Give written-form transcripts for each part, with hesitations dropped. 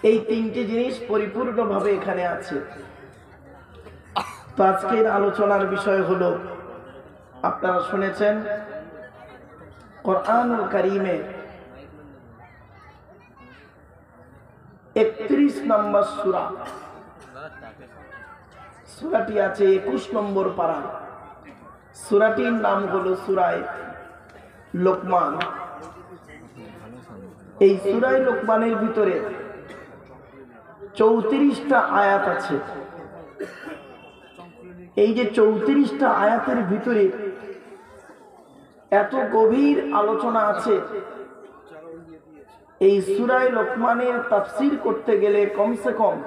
এই তিনটি জিনিস পরিপূর্ণভাবে এখানে আছে। তো আজকের আলোচনার বিষয় হলো, আপনারা শুনেছেন কোরআনুল কারীমে 31 নম্বর সূরা, সূরাটি আছে 21 নম্বর পারা। সূরাটির নাম হলো সূরায়ে লোকমান। এই সূরায়ে লোকমানের ভিতরে 34টা আয়াত আছে। এই যে 34টা আয়াতের ভিতরে এত গভীর আলোচনা আছে, এই সূরায়ে লোকমানের তাফসীর করতে গেলে কমসে কম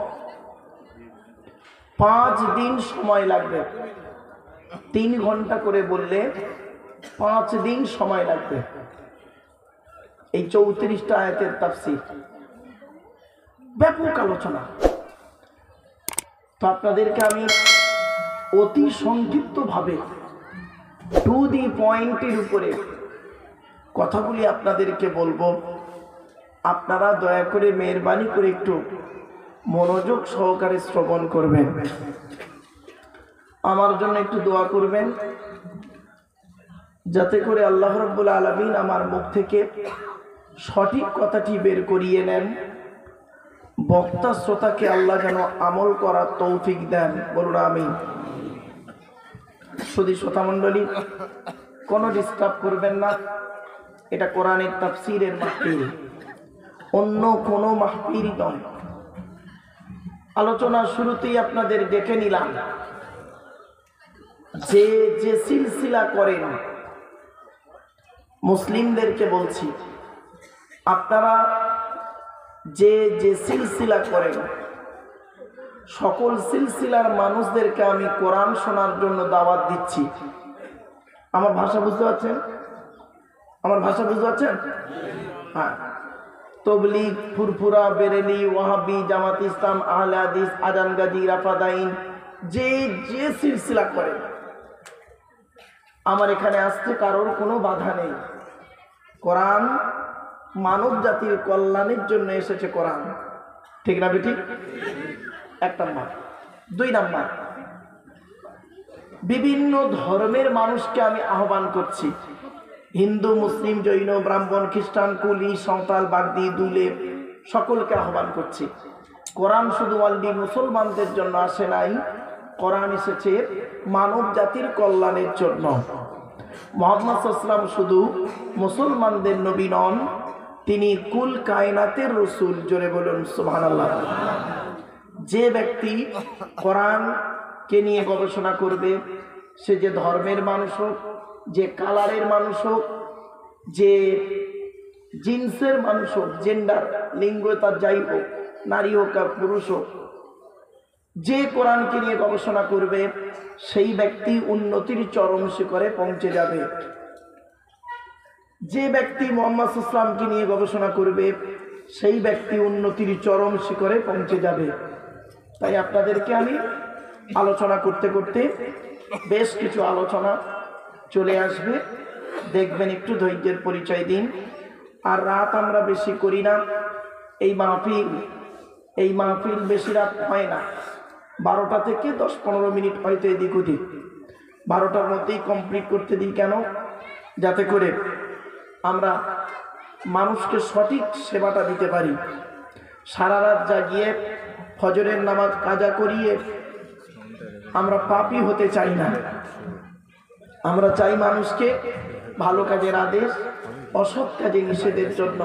5 দিন সময় লাগবে। 3 ঘন্টা করে বললে 5 দিন সময় লাগবে এই 34টা আয়াতের তাফসীর। ব্যাপক আলোচনা। তো আপনাদেরকে আমি অতি সংক্ষিপ্ত ভাবে টু দি পয়েন্টের উপরে কথাগুলি আপনাদেরকে বলবো। আপনারা দয়া করে মেহেরবানি করে একটু মনোযোগ সহকারে শ্রবণ করবেন। আমার জন্য একটু দোয়া করবেন, যাতে করে আল্লাহ রাব্বুল আলামিন আমার মুখ থেকে সঠিক কথাটি বের করিয়ে নেন। বক্তা শ্রোতাকে আল্লাহ যেন আমল করার তৌফিক দেন, বলুন আমিন। শুধু শ্রোতা মণ্ডলী, কোনো ডিস্টার্ব করবেন না। এটা কোরআনের তাফসীরের মাহফিল, অন্য কোনো মাহফিল নয়। আলোচনার শুরুতেই আপনাদের দেখে নিলাম যে যে সিলসিলা করেন, মুসলিমদেরকে বলছি, আপনারা যে যে সিলসিলা করেন, সকল সিলসিলার মানুষদেরকে আমি কোরআন শোনার জন্য দাওয়াত দিচ্ছি। আমার ভাষা বুঝতে পারছেন? আমার ভাষা বুঝতে পারছেন? হ্যাঁ। তবলিগ, ফুরফুরা, বেরেলি, ওয়াহাবি, জামাত ইসলাম, আহলে হাদিস, আজান গাজী, রাফাদাইন, যে যে সিলসিলা করেন, আমার এখানে আসতে কারোর কোনো বাধা নেই। কোরআন মানব জাতির কল্যাণের জন্য এসেছে কোরআন, ঠিক না বেঠিক? 1 নাম্বার। 2 নাম্বার, বিভিন্ন ধর্মের মানুষকে আমি আহ্বান করছি। হিন্দু, মুসলিম, জৈন, ব্রাহ্মণ, খ্রিস্টান, কুলি, সাঁওতাল, বাগদি, দুলে, সকলকে আহ্বান করছি। কোরআন শুধু অনলি মুসলমানদের জন্য আসে নাই, কোরআন এসেছে মানব জাতির কল্যাণের জন্য। মুহাম্মদ সাল্লাল্লাহু আলাইহি ওয়াসাল্লাম শুধু মুসলমানদের নবী নন, তিনি কুল কায়নাতের রাসূল। জোরে বলুন সুবহানাল্লাহ। যে ব্যক্তি কোরআনকে নিয়ে গবেষণা করবে, সে যে ধর্মের মানুষ হোক, যে কালারের মানুষ হোক, যে জিন্সের মানুষ হোক, জেন্ডার, লিঙ্গ তার যাই হোক, নারী হোক আর পুরুষ হোক, যে কোরআনকে নিয়ে গবেষণা করবে, সেই ব্যক্তি উন্নতির চরম শিখরে পৌঁছে যাবে। যে ব্যক্তি মুহাম্মদ সাল্লাল্লাহু আলাইহি ওয়াসাল্লামকে নিয়ে গবেষণা করবে, সেই ব্যক্তি উন্নতির চরম শিখরে পৌঁছে যাবে। তাই আপনাদেরকে আমি আলোচনা করতে করতে বেশ কিছু আলোচনা চলে আসবে, দেখবেন, একটু ধৈর্যের পরিচয় দিন। আর রাত আমরা বেশি করি না। এই মাহফিল বেশি রাত হয় না, 12টা থেকে 10-15 মিনিট হয়তো এদিক ওদিক, 12টার মধ্যেই কমপ্লিট করতে দিই। কেন? যাতে করে আমরা মানুষকে সঠিক সেবাটা দিতে পারি। সারা রাত জাগিয়ে ফজরের নামাজ কাজা করিয়ে আমরা পাপী হতে চাই না। আমরা চাই মানুষকে ভালো কাজের আদেশ, অসৎ কাজে নিষেধের জন্য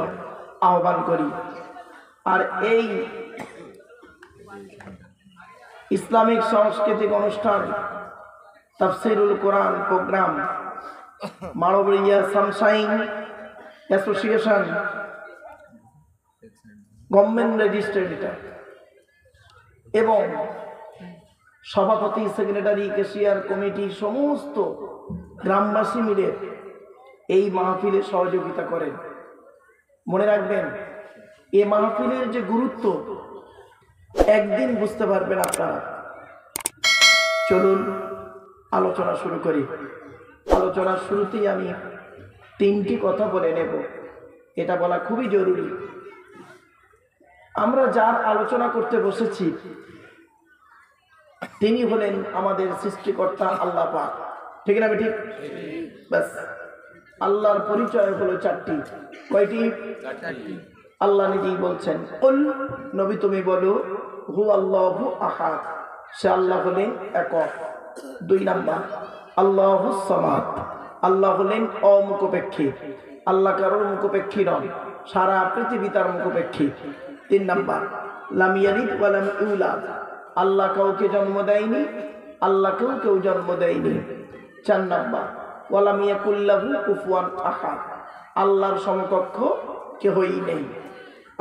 আহ্বান করি। আর এই ইসলামিক সাংস্কৃতিক অনুষ্ঠান তাফসীরুল কোরআন প্রোগ্রাম মানবরিয়া সানশাইন অ্যাসোসিয়েশন গভর্নমেন্ট রেজিস্টার্ড এটা, এবং সভাপতি, সেক্রেটারি, ক্যাশিয়ার কমিটি সমস্ত গ্রামবাসী মিলে এই মাহফিলে সহযোগিতা করেন। মনে রাখবেন, এই মাহফিলের যে গুরুত্ব একদিন বুঝতে পারবেন আপনারা। চলুন আলোচনা শুরু করি। আলোচনার শুরুতেই আমি 3টি কথা বলে নেব, এটা বলা খুবই জরুরি। আমরা যার আলোচনা করতে বসেছি তিনি হলেন আমাদের সৃষ্টিকর্তা আল্লাহ পাক। ঠিক না ঠিক? ব্যাস, আল্লাহর পরিচয় হলো চারটি। কয়টি? আল্লাহ নিজেই বলছেন, কুল, নবী তুমি বলো, হু আল্লাহু আহাদ, সে আল্লাহ হলেন একক। 2 নাম্বার, আল্লাহুস সামাদ, আল্লাহ হলেন অমুখপেক্ষী, আল্লাহ কারোর মুখপেক্ষী নন, সারা পৃথিবী তার মুখপেক্ষী। 3 নাম্বার, লাম ইয়ালিদ ওয়া লাম ইউলাদ, আল্লাহ কাউকে জন্ম দেয়নি, আল্লাহ কেউ জন্ম দেয়নি। 4 নাম্বার, ওয়া লাম ইয়াকুল লাহু কুফুয়ান আহাদ, আল্লাহর সমকক্ষ কেহই নেই।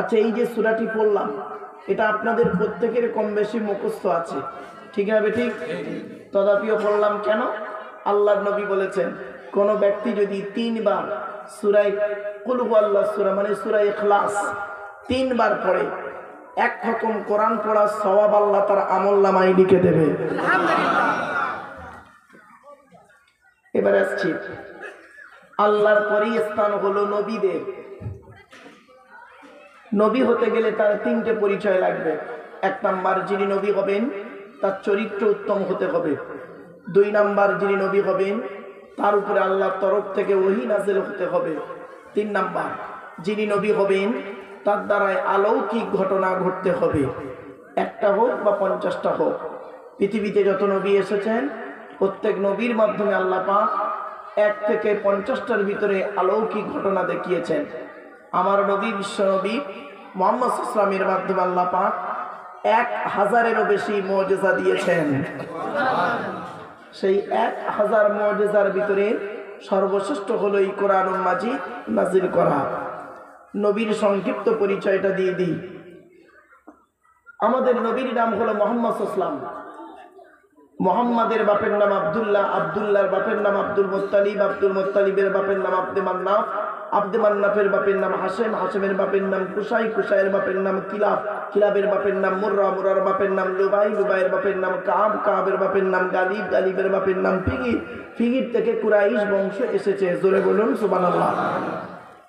আচ্ছা, এই যে সূরাটি পড়লাম এটা আপনাদের প্রত্যেকের কম বেশি মুখস্থ আছে, ঠিক আছে? ঠিক। তথাপিও পড়লাম কেন? আল্লাহর নবী বলেছেন, কোন ব্যক্তি যদি 3 বার সূরা কুল হুয়াল্লাহ সূরা মানে সূরা ইখলাস 3 বার পড়ে, 1 খতম কোরআন পড়ার সওয়াব আল্লাহ তার আমলনামায় লিখে দেবে। এবার আসছি, আল্লাহর পরই স্থান হলো নবীদের। নবী হতে গেলে তার 3টে পরিচয় লাগবে। 1 নাম্বার, যিনি নবী হবেন তার চরিত্র উত্তম হতে হবে। 2 নাম্বার, যিনি নবী হবেন তার উপরে আল্লাহর তরফ থেকে ওহী নাযিল হতে হবে। 3 নাম্বার, যিনি নবী হবেন তার দ্বারায় অলৌকিক ঘটনা ঘটতে হবে, 1টা হোক বা 50টা হোক। পৃথিবীতে যত নবী এসেছেন প্রত্যেক নবীর মাধ্যমে আল্লাহ পাক 1 থেকে 50টার ভিতরে অলৌকিক ঘটনা দেখিয়েছেন। আমার নবী বিশ্ব নবী মুহাম্মদ সাল্লাল্লাহু আলাইহি ওয়াসাল্লামের মাধ্যমে আল্লাহ পাক 1000-এরও বেশি মুজিজা দিয়েছেন। সেই 1000 মুজিজার ভিতরে সর্বশ্রেষ্ঠ হলো এই কোরআনুল মাজিদ নাজিল করা। নবীর সংক্ষিপ্ত পরিচয়টা দিয়ে দিই। আমাদের নবীর নাম হলো মুহাম্মদ সাল্লাল্লাহু আলাইহি ওয়াসাল্লাম। মুহাম্মাদের বাপের নাম আব্দুল্লাহ, আব্দুল্লাহর বাপের নাম আব্দুল মুত্তালিব, আব্দুল মুত্তালিবের বাপের নাম আব্দে মান্নাফ, আব্দে মান্নাফের বাপের নাম হাশেম, হাশেমের বাপের নাম কুসাই, কুসাইয়ের বাপের নাম কিলাব, কিলাবের বাপের নাম মুররা, মুরার বাপের নাম লুবাই, লুবাইয়ের বাপের নাম কাব, কাবের বাপের নাম গালিব, গালিবের বাপের নাম ফিগির, ফিগির থেকে কুরাইশ বংশ এসেছে। জোরে বলুন সুবহানাল্লাহ।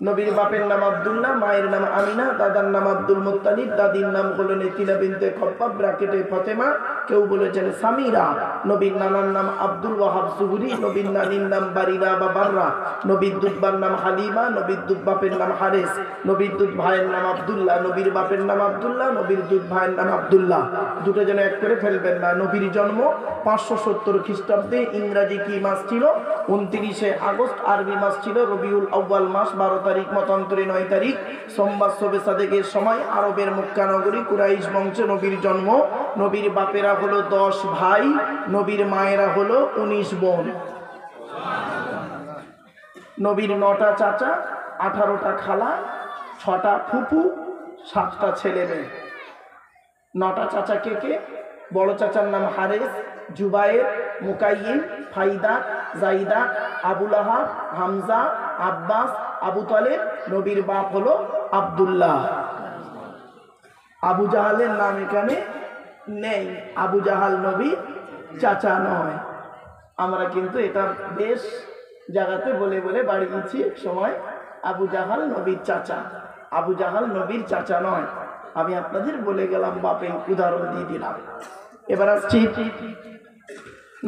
নবীর বাপের নাম আব্দুল্লাহ, মায়ের নাম আমিনা, দাদার নাম আব্দুল মুত্তালিব, দাদির নাম হলো নেতিনা বিনতে খব্বাব ব্র্যাকেটে ফাতেমা, কেউ বলেছেন সামিরা। নবীর নানার নাম আব্দুল ওয়াহাব জুহরি, নবীর নানির নাম বারিরা বা বাররা, নবীর দুধবার নাম হালিমা, নবীর দুধ বাপের নাম হারেস, নবীর দুধ ভাইয়ের নাম আব্দুল্লাহ, নবীর বাপের নাম আব্দুল্লাহ, নবীর দুধ ভাইয়ের নাম আব্দুল্লাহ। দুটো যেন এক করে ফেলবেন না। নবীর জন্ম 570 খ্রিস্টাব্দে, ইংরাজি কি মাস ছিল? 29শে আগস্ট, আরবি মাস ছিল রবিউল আউয়াল মাস, 12 তারিখ, মতান্তরে 9 তারিখ, সোমবার শবে সাদেকের সময় আরবের মক্কা নগরী কুরাইশ বংশে নবীর জন্ম। নবীর বাপেরা হলো 10 ভাই, নবীর মায়েরা হলো 19 বোন। নবীর 9টা চাচা, 18টা খালা, 6টা ফুফু, 7টা ছেলে মেয়ে। 9টা চাচা কে কে? বড় চাচার নাম হারেস, জুবায়ের, মুকাইয়িম, ফাইদা, জাইদা, আবুল আহাব, হামজা, আব্বাস, আবু তালেব। নবীর বাপ হলো আব্দুল্লাহ। আবু জাহালের নাম এখানে নেই, আবু জাহাল নবী চাচা নয়। আমরা কিন্তু এটা বেশ জায়গাতে বলে বলে বাড়ি গেছি এক সময়, আবু জাহাল নবীর চাচা। আবু জাহাল নবীর চাচা নয়, আমি আপনাদের বলে গেলাম, বাপে উদাহরণ দিয়ে দিলাম। এবার আসছি,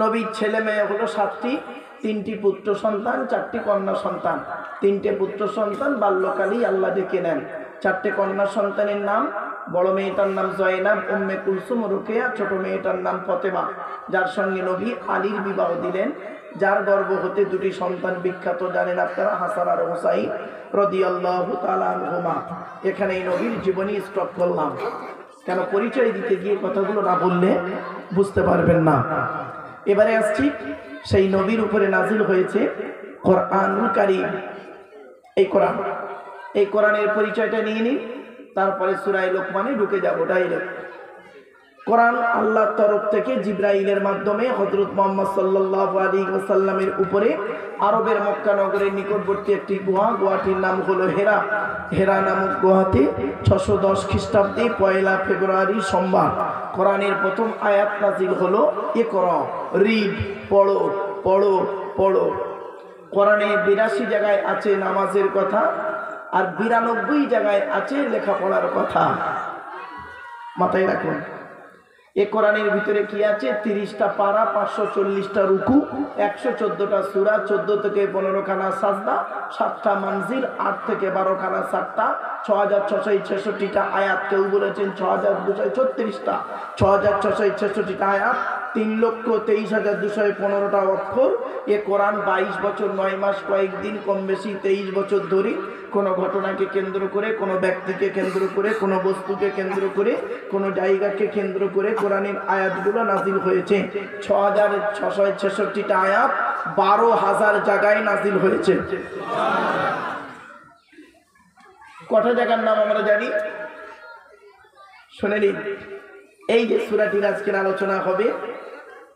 নবীর ছেলে মেয়ে হলো 7টি, 3টি পুত্র সন্তান, 4টি কন্যা সন্তান। 3টে পুত্র সন্তান বাল্যকালেই আল্লাহ ডেকে নেন। 4টে কন্যা সন্তানের নাম, বড় মেয়েটার নাম জয়নাব, উম্মে কুলসুম, রুকিয়া, ছোট মেয়েটার নাম ফাতেমা, যার সঙ্গে নবী আলীর বিবাহ দিলেন, যার গর্ভ হতে 2টি সন্তান বিখ্যাত জানেন আপনারা, হাসান আর হুসাইন রাদিয়াল্লাহু তাআলা আনহুমা। এখানে এই নবীর জীবনী স্টপ করলাম, কেন পরিচয় দিতে গিয়ে কথাগুলো না বললে বুঝতে পারবেন না। এবারে আসছি, সেই নবীর উপরে নাজিল হয়েছে কোরআনুল কারীম। এই কোরআনের পরিচয়টা নিয়ে নিন, তারপরে সূরা লোকমানে ঢুকে যাব ডাইরেক্ট। কোরআন আল্লাহর তরফ থেকে জিবরাইলের মাধ্যমে হযরত মুহাম্মদ সাল্লাল্লাহু আলাইহি ওয়াসাল্লামের উপরে আরবের মক্কা নগরের নিকটবর্তী একটি গুহা, গুহাটির নাম হলো হেরা। হেরা নামক গুহাতে 610 খ্রিস্টাব্দে 1 ফেব্রুয়ারি সোমবার কোরআনের প্রথম আয়াত নাজিল হলো, ইকরা, রিড, পড়ো পড়ো পড়ো। কোরআনে 82 জায়গায় আছে নামাজের কথা, আর 92 জায়গায় আছে লেখাপড়ার কথা। মাথায় রাখুন। এ কোরআনের ভিতরে কি আছে? 30টা পারা, 540টা রুকু, 114টা সূরা, 14 থেকে 15 খানা সাজদা, 7টা মানজিল, 8 থেকে 12 খানা সাতটা, 6666টা আয়াত, কেউ বলেছেন 6236টা, 6666টা আয়াত, 3,23,215টা অক্ষর। এ কোরআন 22 বছর 9 মাস কয়েকদিন, কম বেশি 23 বছর ধরে কোনো ঘটনাকে কেন্দ্র করে, কোনো ব্যক্তিকে কেন্দ্র করে, কোনো বস্তুকে কেন্দ্র করে, কোনো জায়গাকে কেন্দ্র করে কোরআনের আয়াতগুলো নাজিল হয়েছে। 6666টা আয়াত 12,000 জায়গায় নাজিল হয়েছে। কটা জায়গার নাম আমরা জানি? শুনে নিন। এই যে সূরাটির আজকের আলোচনা হবে,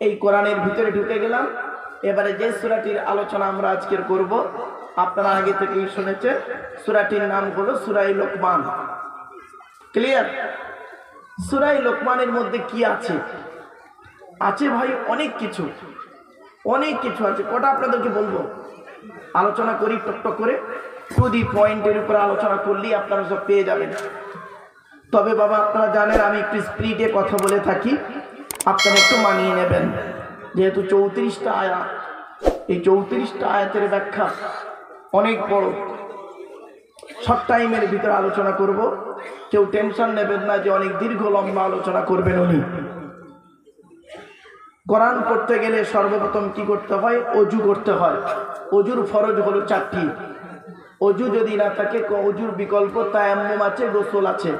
এই কোরআনের ভিতরে ঢুকে গেলাম। এবারে যে সূরাটির আলোচনা আমরা আজকের করব, আপনারা আগে থেকেই শুনেছেন, সূরাটির নাম হলো সূরা লোকমান। ক্লিয়ার? সূরা লোকমানের মধ্যে কি আছে? আছে ভাই অনেক কিছু, অনেক কিছু আছে। কটা আপনাদেরকে বলবো, আলোচনা করি টকটক করে, টু দি পয়েন্টের উপরে আলোচনা করলেই আপনারা সব পেয়ে যাবেন। তবে বাবা আপনারা জানেন আমি একটু স্পিডে কথা বলে থাকি, আপনারা একটু মানিয়ে নেবেন। যেহেতু 34টা আয়াত, এই 34টা আয়াতের ব্যাখ্যা অনেক বড়, শর্ট টাইমের ভিতরে আলোচনা করব। কেউ টেনশন নেবেন না যে অনেক দীর্ঘ লম্বা আলোচনা করবেন উনি। কোরআন পড়তে গেলে সর্বপ্রথম কি করতে হয়? অজু করতে হয়। অজুর ফরজ হলো 4টি। অজু যদি না থাকে, অজুর বিকল্প তায়াম্মুম আছে, গোসল আছে।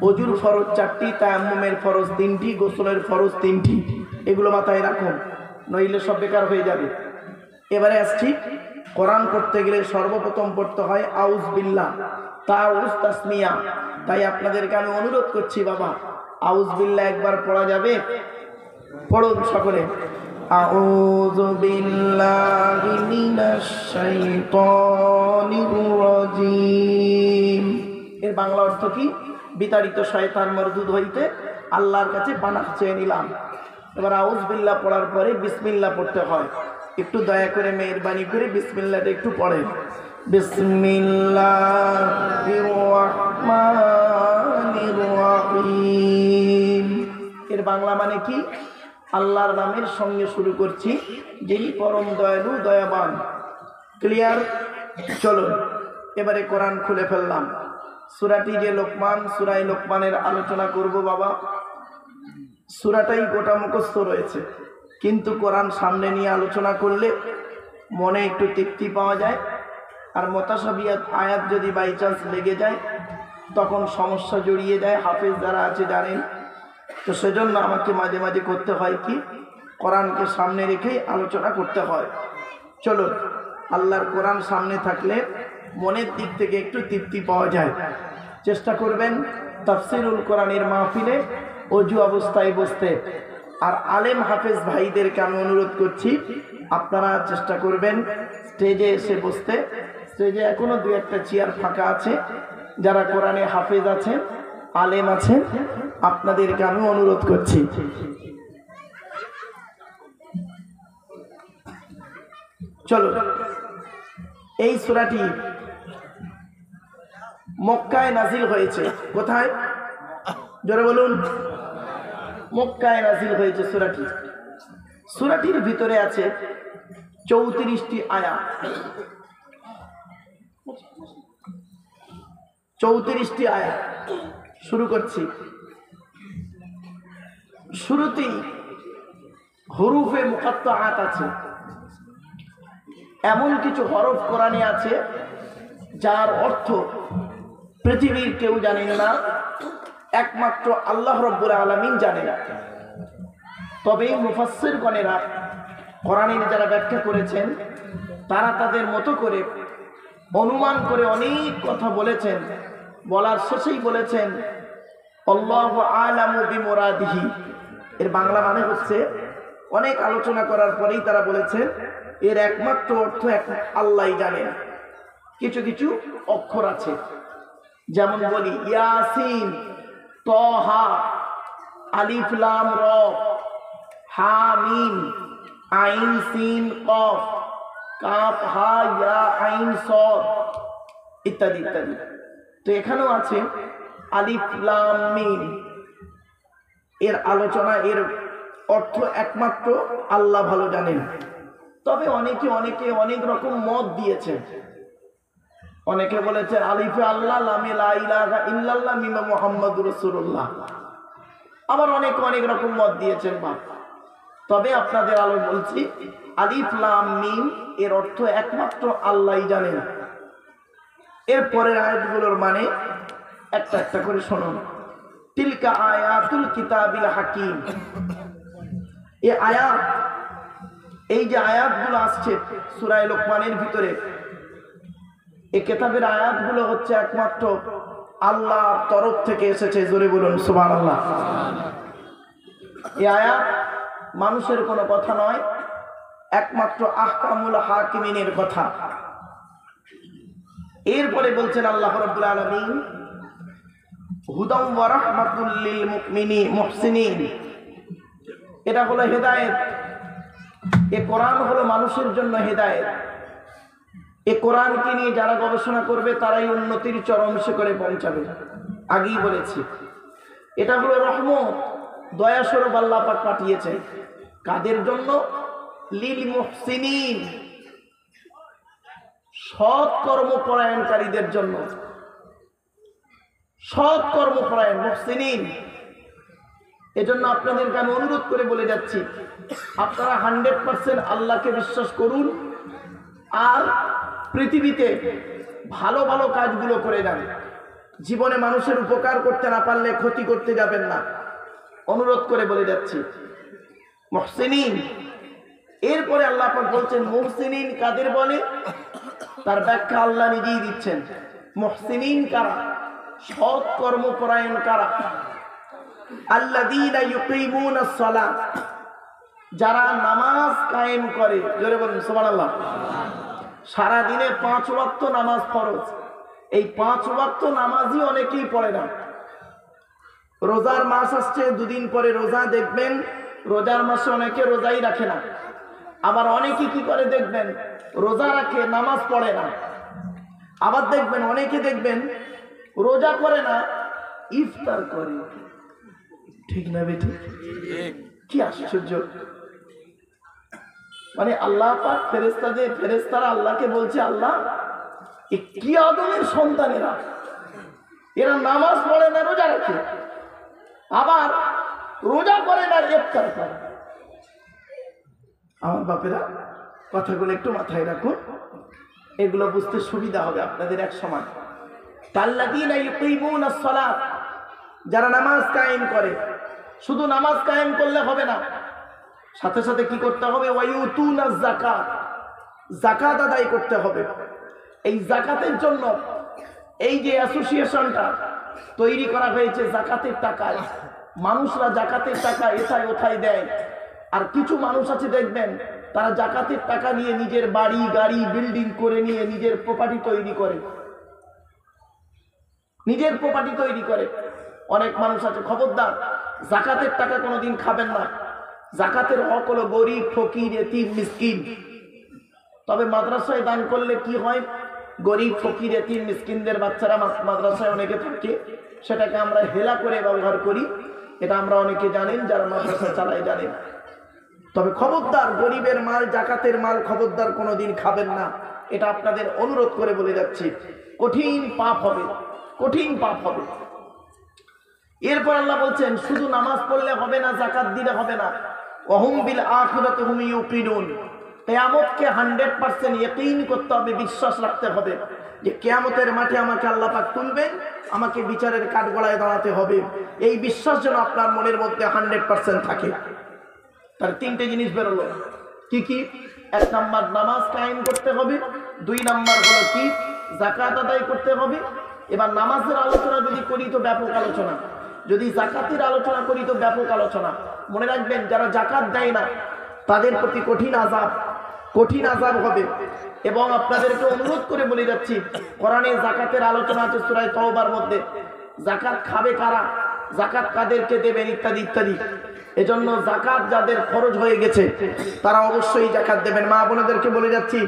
অজুর ফরজ 4টি, তায়াম্মুমের ফরজ 3টি, গোসলের ফরজ 3টি। এগুলো মাথায় রাখুন, নইলে সব বেকার হয়ে যাবে। এবারে আসছি, কোরআন পড়তে গেলে সর্বপ্রথম পড়তে হয় আউজ বিল্লাহ, তাউজ তাসমিয়া। তাই আপনাদেরকে আমি অনুরোধ করছি বাবা, আউজ বিল্লাহ একবার পড়া যাবে? পড়ুন সকলে। আউযু বিল্লাহি মিনাশ শাইতানির রাজীম। এর বাংলা অর্থ কি? বিতাড়িত শয়তান মরদুদ হইতে আল্লাহর কাছে পানাহ চেয়ে নিলাম। এবার আউযু বিল্লাহ পড়ার পরে বিসমিল্লাহ পড়তে হয়। একটু দয়া করে মেহেরবানি করে বিসমিল্লাহটা একটু পড়েন। বিসমিল্লাহির রাহমানির রাহিম। এর বাংলা মানে কি? আল্লাহর নামের সঙ্গে শুরু করছি, যিনি পরম দয়ালু দয়াবান। ক্লিয়ার? চলুন এবারে কোরআন খুলে ফেললাম। সূরাটি যে লোকমান, সূরা লোকমানের আলোচনা করব বাবা। সূরাটাই গোটা মুখস্থ রয়েছে, কিন্তু কোরআন সামনে নিয়ে আলোচনা করলে মনে একটু তৃপ্তি পাওয়া যায়। আর মুতাশাবিহাত আয়াত যদি বাই চান্স লেগে যায় তখন সমস্যা জড়িয়ে যায়, হাফেজ যারা আছে জানেন। তো সেজন্য আমাকে মাঝে মাঝে করতে হয় কি, কোরআনকে সামনে রেখেই আলোচনা করতে হয়। চলো, আল্লাহর কোরআন সামনে থাকলে মনের দিক থেকে একটু তৃপ্তি পাওয়া যায়। চেষ্টা করবেন তাফসিরুল কোরআনের মাহফিলে অজু অবস্থায় বসতে। আর আলেম হাফেজ ভাইদেরকে আমি অনুরোধ করছি, আপনারা চেষ্টা করবেন স্টেজে এসে বসতে। স্টেজে এখনো 2-1টা চেয়ার ফাঁকা আছে। যারা কোরআনে হাফেজ আছেন, আলেম আছেন, আপনাদেরকে আমি অনুরোধ করছি। চলো, এই সূরাটি মক্কায় নাজিল হয়েছে। কোথায়? জোরে বলুন। মক্কায় নাজিল হয়েছে সূরাটি। সূরাটির ভিতরে আছে 34টি আয়াত। 34টি আয়াত। শুরু করছি। শুরুতেই হরুফে মুকাত্তাআত আছে। এমন কিছু হরফ কোরআনে আছে যার অর্থ পৃথিবীর কেউ জানেন না, একমাত্র আল্লাহ রাব্বুল আলামিন জানেন। তবে মুফাসসিরগণেরা, কোরআনের যারা ব্যাখ্যা করেছেন, তারা তাদের মতো করে অনুমান করে অনেক কথা বলেছেন। বলার শেষেই বলেছেন আল্লাহু আ'লামু বিমুরাদিহি। এর বাংলা মানে হচ্ছে, অনেক আলোচনা করার পরেই তারা বলেছেন এর একমাত্র অর্থ আল্লাহই জানেন। কিছু কিছু অক্ষর আছে, যেমন বলি ইয়াসিন, তহা, আলিফ লাম র, হা মিম, আইন সিন কফ, কাফ হা ইয়া আইন সদ ইত্যাদি ইত্যাদি। তো এখানেও আছে আলিফ লাম মিম, এর আলোচনা, এর অর্থ একমাত্র আল্লাহ ভালো জানেন। তবে অনেকে অনেক রকম মত দিয়েছেন। অনেকে বলেছে আলিফে আল্লাহ, লামে লা ইলাহা ইল্লাল্লাহ, মিমে মুহাম্মাদুর রাসূলুল্লাহ। আবার অনেক রকম মত দিয়েছেন। তবে আপনাদের আলো বলছি, আলিফ লাম মিম এর অর্থ একমাত্র আল্লাহই জানেন। এর পরের আয়াতগুলোর মানে একটা করে শুনুন। তিলকা আয়াতুল কিতাবিল হাকিম। এই যে আয়াতগুলো আসছে সূরা লোকমানের ভিতরে, এই কিতাবের আয়াতগুলো হচ্ছে একমাত্র আল্লাহর তরফ থেকে এসেছে। জোরে বলুন সুবহানাল্লাহ। এই আয়াত মানুষের কোনো কথা নয়, একমাত্র আহকামুল হাকিমিনের কথা। এরপরে বলছেন আল্লাহ রাব্বুল আলামিন, হুদাম ওয়া রাহমাতুল লিল মুহসিনিন। এটা হলো হেদায়েত। এই কোরআন হলো মানুষের জন্য হেদায়েত। এই কোরআনকে নিয়ে যারা গবেষণা করবে তারাই উন্নতির চরম শিখরে পৌঁছাবে। আগেই বলেছি, এটা হলো রহমত, দয়া স্বরূপ আল্লাহ পাক পাঠিয়েছে। কাদের জন্য? লিল মুহসিনিন, সৎ কর্মপরায়ণকারীদের জন্য। সৎ কর্মপরায়ণ মুহসিনিন। এজন্য আপনাদেরকে আমি অনুরোধ করে বলে যাচ্ছি, আপনারা 100% আল্লাহকে বিশ্বাস করুন, আর পৃথিবীতে ভালো ভালো কাজগুলো করে যান। জীবনে মানুষের উপকার করতে না পারলে ক্ষতি করতে যাবেন না, অনুরোধ করে বলে যাচ্ছি। মুহসিনিন। এরপরে আল্লাহ পাক বলছেন মুহসিনিন কাদের বলে, তার ব্যাখ্যা আল্লাহ নিজেই দিচ্ছেন। মুহসিনিন কারা? সৎ কর্মপরায়ণ কারা? আল্লাযীনা ইউকিমুনাস সালাত, যারা নামাজ কায়েম করে। জোরে বলুন সুবহানাল্লাহ। সারা দিনে 5 ওয়াক্ত নামাজ ফরজ। এই 5 ওয়াক্ত নামাজই অনেকেই পড়ে না। রোজার মাস আসছে, 2 দিন পরে রোজা, দেখবেন রোজার মাসে অনেকে রোজাই রাখে না। আবার অনেকে কি করে দেখবেন, রোজা রাখে নামাজ পড়ে না। আবার দেখবেন অনেকে রোজা করে না, ইফতার করে। ঠিক না বেটি? কি আশ্চর্য! মানে আল্লাহ পাক ফেরেশতারা আল্লাহকে বলছে, আল্লাহ কি আদমের সন্তানেরা, এরা নামাজ পড়ে না, রোজা রাখে, আবার রোজা করে না, ইফতার করে। আমার বাপেরা, কথাগুলো একটু মাথায় রাখুন, এগুলো বুঝতে সুবিধা হবে আপনাদের এক সময়। আল্লাযীনা ইউকিমুনাস সালাত, যারা নামাজ কায়েম করে। শুধু নামাজ কায়েম করলে হবে না, সাথে সাথে কি করতে হবে? ওয়ায়ুতুনাজ যাকাত, যাকাত আদায় করতে হবে। এই যাকাতের জন্য এই যে অ্যাসোসিয়েশনটা তৈরি করা হয়েছে যাকাতের টাকায়, মানুষরা যাকাতের টাকা এথায় ওথায় দেয়। আর কিছু মানুষ আছে দেখবেন, তারা যাকাতের টাকা নিয়ে নিজের বাড়ি গাড়ি বিল্ডিং করে নিয়ে নিজের প্রপার্টি তৈরি করে, নিজের প্রপার্টি তৈরি করে। অনেক মানুষ আছে, খবরদার, যাকাতের টাকা কোনোদিন খাবেন না। যাকাতের হক হলো গরিব, ফকির, এতিম, মিসকিন। তবে মাদ্রাসায় দান করলে কি হয়, গরিব, ফকির, এতিম, মিসকিনদের বাচ্চারা মাদ্রাসায় অনেকে থাকে, সেটাকে আমরা হেলা করে ব্যবহার করি। এটা আমরা অনেকে জানেন, যারা মাদ্রাসা চালায় জানেন। তবে খবরদার, গরিবের মাল, যাকাতের মাল খবরদার কোনোদিন খাবেন না। এটা আপনাদের অনুরোধ করে বলে যাচ্ছি, কঠিন পাপ হবে, কঠিন পাপ হবে। এরপর আল্লাহ বলছেন শুধু নামাজ পড়লে হবে না, যাকাত দিলে হবে না। ওয়াহুম বিল আখিরাতি হুম ইউকিনুন, কিয়ামতকে 100% ইয়াকিন করতে হবে, বিশ্বাস রাখতে হবে যে কিয়ামতের মাঠে আমাকে আল্লাহ পাক তুলবেন, আমাকে বিচারের কাঠগড়ায় দাঁড়াতে হবে। এই বিশ্বাস যেন আপনার মনের মধ্যে 100% থাকে। তার 3টে জিনিস বেরোলো। কি কি? 1 নাম্বার নামাজ কায়েম করতে হবে, 2 নাম্বার হলো কি, যাকাত আদায় করতে হবে। এবার নামাজের আলোচনা যদি করি তো ব্যাপক আলোচনা, যদি যাকাতের আলোচনা করি তো ব্যাপক আলোচনা। মনে রাখবেন, যারা যাকাত দেয় না তাদের প্রতি কঠিন আযাব হবে। এবং আপনাদেরকে অনুরোধ করে বলে যাচ্ছি, কোরআনে যাকাতের আলোচনা আছে সূরা তাওবার মধ্যে। যাকাত খাবে কারা, যাকাত কাদেরকে দেবেন, ইত্যাদি ইত্যাদি। এজন্য যাকাত যাদের খরচ হয়ে গেছে তারা অবশ্যই যাকাত দেবেন। মা বোনেদেরকে বলে যাচ্ছি,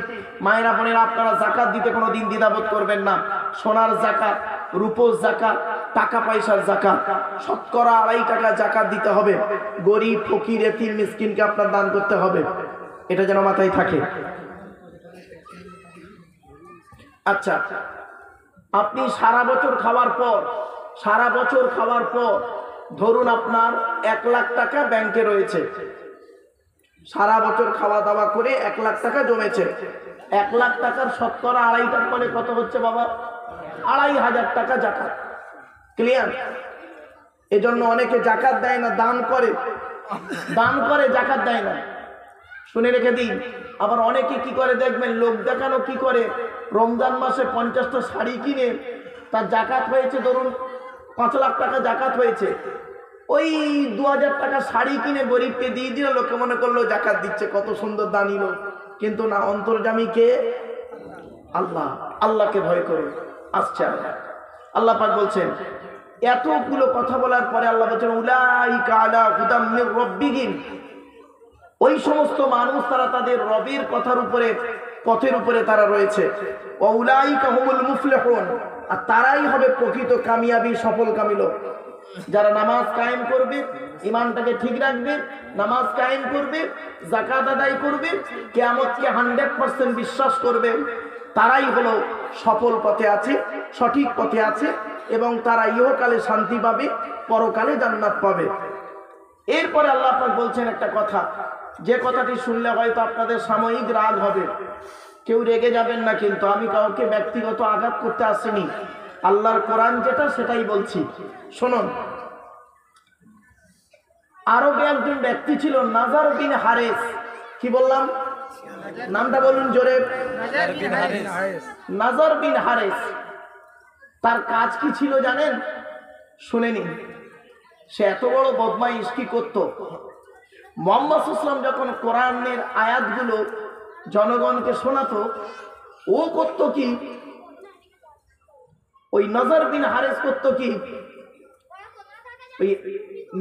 মায়েরা বোনেরা, আপনারা যাকাত দিতে কোনোদিন দ্বিধাবোধ করবেন না। সোনার যাকাত, রূপোর যাকাত, টাকা পয়সার যাকাত, শতকরা 2.5 টাকা যাকাত দিতে হবে। গরিব ফকির এতিম মিসকিনকে আপনার দান করতে হবে, এটা যেন মাথায় থাকে। আচ্ছা, আপনি সারা বছর খাওয়ার পর ধরুন আপনার 1 লাখ টাকা ব্যাংকে রয়েছে, সারা বছর খাওয়া দাওয়া করে 1 লাখ টাকা জমেছে। 1 লাখ টাকার শতকরা 2.5 টাকা করে কত হচ্ছে বাবা? 2,500 টাকা যাকাত। ক্লিয়ার? এজন্য অনেকে যাকাত দেয় না, দান করে যাকাত দেয় না। শুনে রেখে দিন। আবার অনেকে কি করে দেখবেন, লোক দেখানো কি করে, রমজান মাসে 50টা শাড়ি কিনে তার যাকাত হয়েছে, ধরুন 5 লাখ টাকা যাকাত হয়েছে, ওই 2000 টাকা শাড়ি কিনে গরিবকে দিয়ে দিল, লোকে মনে করলো যাকাত দিচ্ছে, কত সুন্দর দানি লোক। কিন্তু না, অন্তর্যামী কে? আল্লাহ। আল্লাহকে ভয় করে আসছে আল্লাহ পাক বলছেন। এতগুলো কথা বলার পরে আল্লাহ বলছেন উলাইকা আলা হুদাম মির রাব্বিহিম, ওই সমস্ত মানুষ তারা তাদের রবের কথার উপরে, পথের উপরে তারা রয়েছে। ওয়া উলাইকা হুমুল মুফলিহুন, আর তারাই হবে প্রকৃত কামিয়াবি সফলকামী লোক। যারা নামাজ কায়েম করবে, ঈমানটাকে ঠিক রাখবে, নামাজ কায়েম করবে, যাকাত আদায় করবে, কিয়ামতকে 100% বিশ্বাস করবে, তারাই হলো সফল পথে আছে, সঠিক পথে আছে, এবং তারা ইহকালে শান্তি পাবে, পরকালে জান্নাত পাবে। এরপরে আল্লাহ পাক বলছেন একটা কথা, যে কথাটি শুনলে হয়তো আপনাদের সাময়িক রাগ হবে, কেউ রেগে যাবেন না, কিন্তু আমি কাউকে ব্যক্তিগত আঘাত করতে আসিনি, আল্লাহর কোরআন যেটা সেটাই বলছি, শুনুন। আরবে একজন ব্যক্তি ছিল নাজার বিন হারেস। কি বললাম? নামটা বলুন জোরে। নাজার বিন হারেস। তার কাজ কি ছিল জানেন? শুনে নিন। সে এত বড় বদমাইশ কি করত, মুহাম্মদ সাল্লাল্লাহু আলাইহি ওয়াসাল্লাম যখন কোরআনের আয়াতগুলো জনগণকে শোনাতো, ও করত কি, ওই নাজার বিন হারেস করত কি, ওই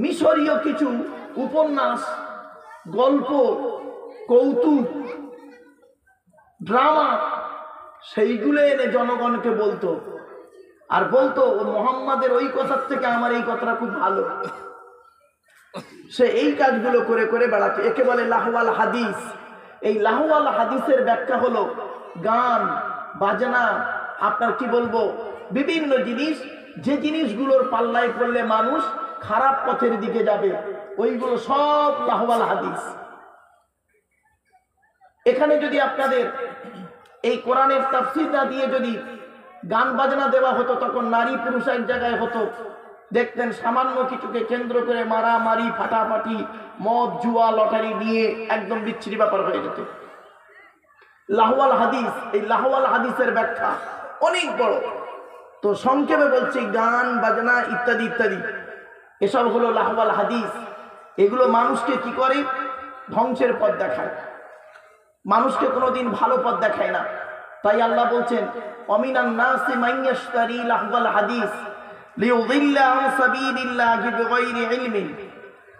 মিশরীয় কিছু উপন্যাস, গল্প, কৌতুক, ড্রামা, সেইগুলো এনে জনগণকে বলতো, আর বলতো মুহাম্মাদের ওই কথার থেকে আমার এই কথাটা খুব ভালো। সে এই কাজগুলো করে করে বেড়াচ্ছে, একে বলে লাহওয়াল হাদিস। এই লাহওয়াল হাদিসের ব্যাখ্যা হলো গান বাজনা, আপনার কি বলবো, বিভিন্ন জিনিস, যে জিনিসগুলোর পাল্লায় পড়লে মানুষ খারাপ পথের দিকে যাবে, ওইগুলো সব লাহওয়াল হাদিস। এখানে যদি আপনাদের এই কোরআনের তাফসীরটা দিয়ে যদি গান বাজনা দেওয়া হতো, তখন নারী পুরুষ এক জায়গায় হতো, দেখতেন সামান্য কিছুকে কেন্দ্র করে মারামারি, ফাটাফাটি, মদ, জুয়া, লটারি নিয়ে একদম বিচ্ছিরি ব্যাপার হয়ে যেত। লাহওয়াল হাদিস, এই লাহওয়াল হাদিসের ব্যাখ্যা অনেক বড়, তো সংক্ষেপে বলছি, গান বাজনা ইত্যাদি ইত্যাদি, এসব হলো লাহওয়াল হাদিস। এগুলো মানুষকে কি করে? ধ্বংসের পথ দেখায়, মানুষকে কোনোদিন ভালো পথ দেখায় না। তাই আল্লাহ বলছেন অমিনান নাসি মান ইয়াশতারি লাহওয়াল হাদিস লিয়ুযিল্লা আন সাবিলিল্লাহি বিগাইরি ইলমিন।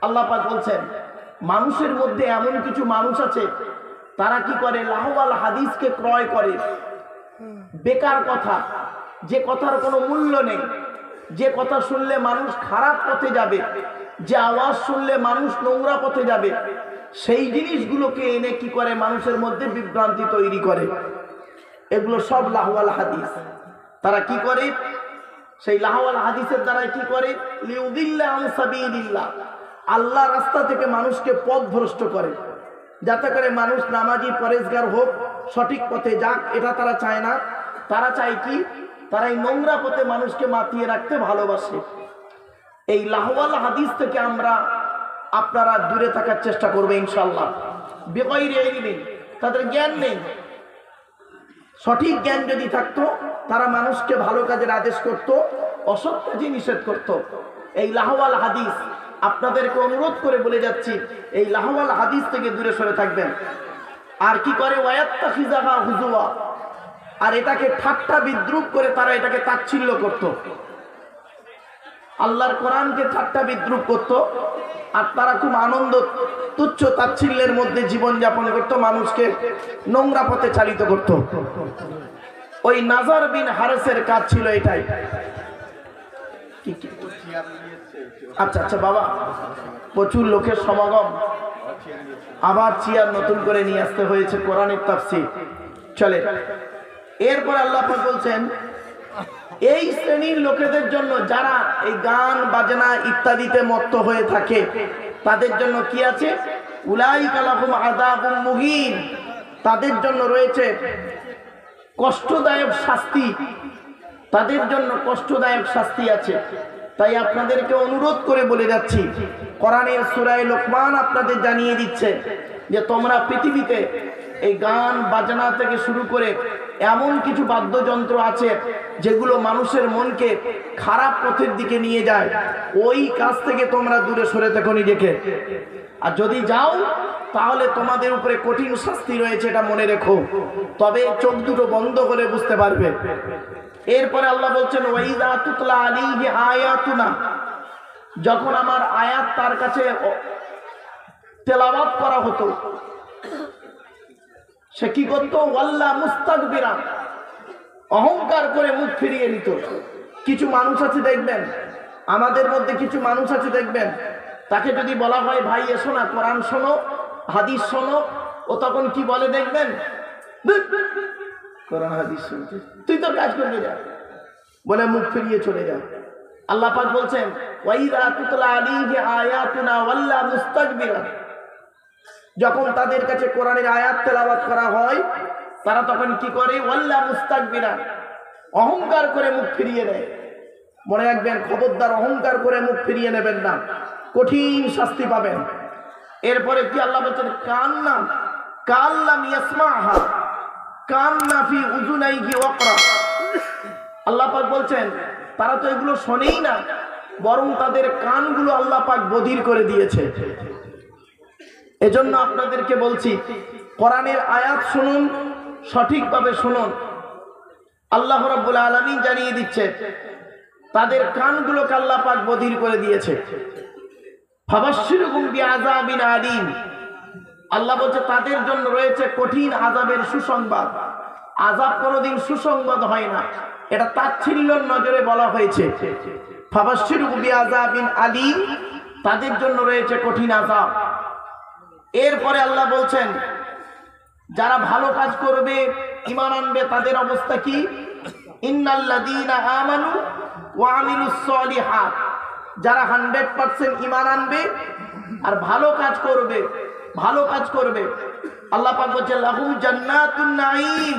আল্লাহ পাক বলছেন মানুষের মধ্যে এমন কিছু মানুষ আছে, তারা কি করে? লাহওয়াল হাদিসকে ক্রয় করে, বেকার কথা, যে কথার কোনো মূল্য নেই, যে কথা শুনলে মানুষ খারাপ পথে যাবে, যে আওয়াজ শুনলে মানুষ নোংরা পথে যাবে, সেই জিনিসগুলোকে এনে কি করে? মানুষের মধ্যে বিভ্রান্তি তৈরি করে। এগুলো সব লাহওয়াল হাদিস। তারা কি করে? সেই লাহওয়াল হাদিসের দ্বারা কি করে? লিউদিল্লা আন সাবিলিল্লাহ, আল্লাহ রাস্তা থেকে মানুষকে পথভ্রষ্ট করে, যাতে করে মানুষ নামাজি পরেজগার হোক, সঠিক পথে যাক, এটা তারা চায় না। তারা চায় কি? তারা এই নোংরা পথে মানুষকে মাতিয়ে রাখতে ভালোবাসে। এই লাহওয়াল হাদিস থেকে আপনারা দূরে থাকার চেষ্টা করবে ইনশাআল্লাহ। বিগাইরি ইলমিন, তাদের জ্ঞান নেই। সঠিক জ্ঞান যদি থাকতো, তারা মানুষকে ভালো কাজের আদেশ করত, অসৎ কাজে নিষেধ করত। এই লাহওয়াল হাদিস, আপনাদেরকে অনুরোধ করে বলে যাচ্ছি, এই লাহওয়াল হাদিস থেকে দূরে সরে থাকবেন। আর কি করে? ওয়ায়াত্তাখিযাহা হুজুয়া, আর এটাকে ঠাট্টা বিদ্রুপ করে তারা এটাকে তাচ্ছিল্য করত, আল্লাহর কোরআনকে ঠাট্টা বিদ্রুপ করত, আর তারা খুব আনন্দ, তুচ্ছ তাচ্ছিল্যের মধ্যে জীবন যাপন করত, মানুষকে নোংরা পথে চালিত করত। ওই নাজার বিন হারেসের কাজ ছিল এটাই। কি কি? আচ্ছা আচ্ছা বাবা, প্রচুর লোকের সমাগম, আবার চেয়ার নতুন করে নিয়ে আসতে হয়েছে কোরআনের তাফসীর চলে। এরপর আল্লাহ পাক বলছেন এই শ্রেণীর লোকেদের জন্য যারা এই গান বাজনা ইত্যাদিতে মত্ত হয়ে থাকে তাদের জন্য কি আছে? উলাইকা লাহুম আযাবুম মুহিন, তাদের জন্য রয়েছে কষ্টদায়ক শাস্তি, তাদের জন্য কষ্টদায়ক শাস্তি আছে। তাই আপনাদেরকে অনুরোধ করে বলে যাচ্ছি, কোরআনের সূরা লোকমান আপনাদের জানিয়ে দিচ্ছে যে তোমরা পৃথিবীতে এই গান বাজনা থেকে শুরু করে এমন কিছু বাদ্যযন্ত্র আছে যেগুলো মানুষের মনকে খারাপ পথের দিকে নিয়ে যায়, ওই কাজ থেকে তোমরা দূরে সরে থাকো নিজেকে। আর যদি যাও তাহলে তোমাদের উপরে কঠিন শাস্তি রয়েছে, এটা মনে রেখো। তবে চোখ দুটো বন্ধ করে বুঝতে পারবে। এরপরে আল্লাহ বলছেন ওয়াইযা তুতলা আলাইহি আয়াতুনা, যখন আমার আয়াত তার কাছে তেলাওয়াত করা হতো সে কি করতো? ওয়াল্লা মুস্তাকবিরা, অহংকার করে মুখ ফিরিয়ে নিত। কিছু মানুষ আছে দেখবেন, আমাদের মধ্যে কিছু মানুষ আছে দেখবেন, তাকে যদি বলা হয় ভাই এসো না কোরআন শোনো, হাদিস শোনো, ও তখন কি বলে দেখবেন? কোরআন হাদিস শুনতে তুই তোর কাজ করবে যা, বলে মুখ ফিরিয়ে চলে যায়। আল্লাহ পাক বলছেন ওয়াইযা তুতলা আলাইহি আয়াতুনা ওয়াল্লা মুস্তাকবিরা, যখন তাদের কাছে কোরআনের আয়াত তেলাওয়াত করা হয় তারা তখন কি করে? ওয়াল্লা মুস্তাকবিরা, অহংকার করে মুখ ফিরিয়ে নেয়। মনে রাখবেন, খবরদার অহংকার করে মুখ ফিরিয়ে নেবেন না, কঠিন শাস্তি পাবেন। এরপরে কি আল্লাহ বলছেন? কান্না কাল্লাম ইয়াসমাহা কান্না ফি উযুনাইহি ওয়াকরা, আল্লাহ পাক বলছেন তারা তো এগুলো শোনেই না, বরং তাদের কানগুলো আল্লাহ পাক বধির করে দিয়েছে। এজন্য আপনাদেরকে বলছি কোরআনের আয়াত শুনুন, সঠিকভাবে শুনুন। আল্লাহ রাব্বুল আলামিন জানিয়ে দিচ্ছে তাদের কানগুলোকে আল্লাহ পাক বধির করে দিয়েছে। ফাবাশশিরহুম বিআযাবিন আলীম, আল্লাহ বলছে তাদের জন্য রয়েছে কঠিন আযাবের সুসংবাদ। আযাব কোনোদিন সুসংবাদ হয় না, এটা তাচ্ছিল্যের নজরে বলা হয়েছে। ফাবাশশিরহুম বিআযাবিন আলীম, তাদের জন্য রয়েছে কঠিন আযাব। এরপরে আল্লাহ বলছেন যারা ভালো কাজ করবে, ঈমান আনবে, তাদের অবস্থা কি? ইন্নাল্লাযীনা আমানু ওয়া আমিলুস সলিহাত, যারা 100% ঈমান আনবে আর ভালো কাজ করবে, ভালো কাজ করবে, আল্লাহ পাক বলেন লাহুম জান্নাতুন নাঈম,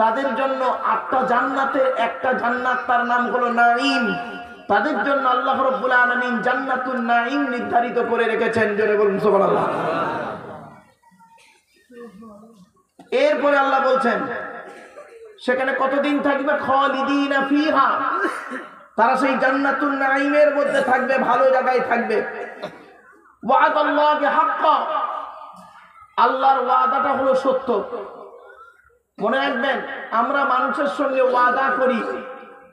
তাদের জন্য 8টা জান্নাতের একটা জান্নাত, তার নাম হলো নাঈম। তাদের জন্য আল্লাহ রাব্বুল আলামিন জান্নাতুন নাঈম নির্ধারিত করে রেখেছেন। জোরে বলুন সুবহানাল্লাহ। এরপরে আল্লাহ বলছেন সেখানে কতদিন থাকবে? খালিদিনা ফিহা, তারা সেই জান্নাতুন নাঈমের মধ্যে থাকবে, ভালো জায়গায় থাকবে। ওয়াদাল্লাহি হাক্কা, আল্লাহর ওয়াদাটা হলো সত্য। মনে রাখবেন, আমরা মানুষের সঙ্গে ওয়াদা করি,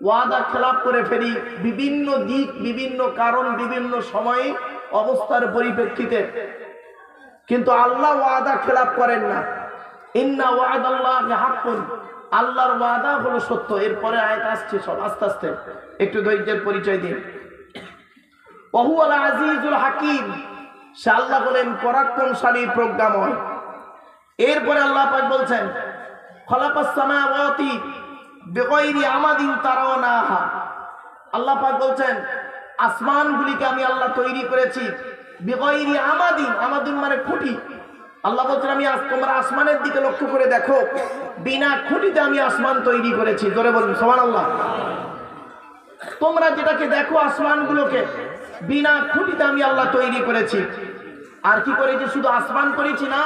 ওয়াদা খেলাপ করে ফেলি বিভিন্ন দিক, বিভিন্ন কারণ, বিভিন্ন সময়ে, অবস্থার পরিপ্রেক্ষিতে, কিন্তু আল্লাহ ওয়াদা খেলাপ করেন না। ইন্না ওয়াদাল্লাহি হাক্কুন, আল্লাহর ওয়াদা হলো সত্য। এরপরে আয়াত আসছে সব, আস্তে আস্তে একটু ধৈর্যের পরিচয় দিন। ওয়া হুয়াল আজিজুল হাকিম, সে আল্লাহ বলেন পরাক্রমশালী, প্রজ্ঞাময়। এরপরে আল্লাহ পাক বলছেন খালাকাস সামাওয়াতি বিগাইরি আমাদিন তারাওনাহা, আল্লাহ পাক বলছেন আসমানগুলিকে আমি আল্লাহ তৈরি করেছি বিগাইরি আমাদিন, আমাদিন মানে খুঁটি। আল্লাহ বলছেন আমি তোমরা আসমানের দিকে লক্ষ্য করে দেখো, বিনা খুঁটিতে আমি আসমান তৈরি করেছি। জোরে বলুন সুবহানাল্লাহ। তোমরা যেটাকে দেখো আসমানগুলোকে, বিনা খুঁটিতে আমি আল্লাহ তৈরি করেছি। আর কি করেছি? শুধু আসমান করেছি না,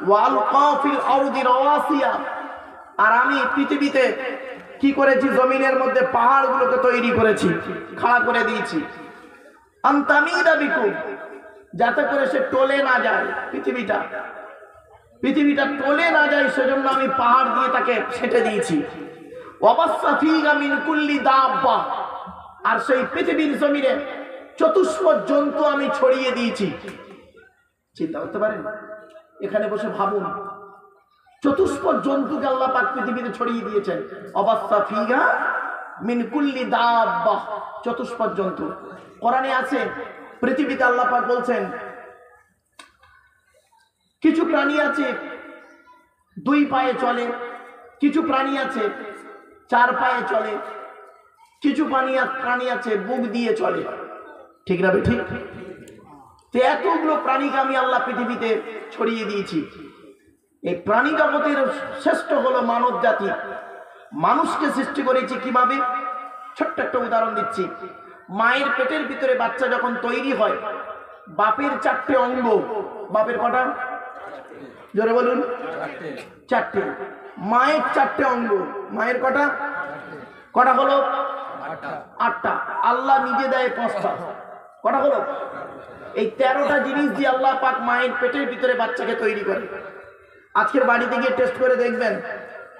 ওয়াল কাফিল আরদি রাওয়াসিয়া, আর আমি পৃথিবীতে কি করেছি? জমিনের মধ্যে পাহাড়গুলোকে তৈরি করেছি, খাড়া করে দিয়েছি। আনতামিদা বিকুম, যাতে করে সে টলে না যায়, পৃথিবীটা টলে না যায়, সেজন্য আমি পাহাড় দিয়ে তাকে ছেটে দিয়েছি। ওয়াবাসসা ফীহা মিন কুল্লি দাব্বা, আর সেই পৃথিবীর জমিনে চতুষ্পদ জন্তু আমি ছড়িয়ে দিয়েছি। চিন্তা করতে পারেন? এখানে বসে ভাবুন, চতুষ্পদ জন্তুকে আল্লাহ পাক পৃথিবীতে ছড়িয়ে দিয়েছেন। ওয়াবাসসা ফীহা মিন কুল্লি দাব্বাহ, চতুষ্পদ জন্তু। কোরআনে আছে, পৃথিবীতে আল্লাহ পাক বলছেন কিছু প্রাণী আছে 2 পায়ে চলে, কিছু প্রাণী আছে 4 পায়ে চলে, কিছু প্রাণী আছে বুক দিয়ে চলে। ঠিক না ঠিক? তো এতগুলো প্রাণীকে আমি আল্লাহ পৃথিবীতে ছড়িয়ে দিয়েছি। এই প্রাণী জগতের শ্রেষ্ঠ হলো মানব জাতি। মানুষকে সৃষ্টি করেছি কিভাবে? ছোট্ট একটা উদাহরণ দিচ্ছি। মায়ের পেটের ভিতরে বাচ্চা যখন তৈরি হয়, বাপের 4টে অঙ্গ। বাপের কটা? জোরে বলুন। 4টে। মায়ের 4টে অঙ্গ। মায়ের কটা? কটা হলো? 8টা। আল্লাহ নিজে দেয় 5টা। কটা হলো? এই 13টা জিনিস দিয়ে আল্লাহ পাক মায়ের পেটের ভিতরে বাচ্চাকে তৈরি করে। আজকের বাড়িতে গিয়ে টেস্ট করে দেখবেন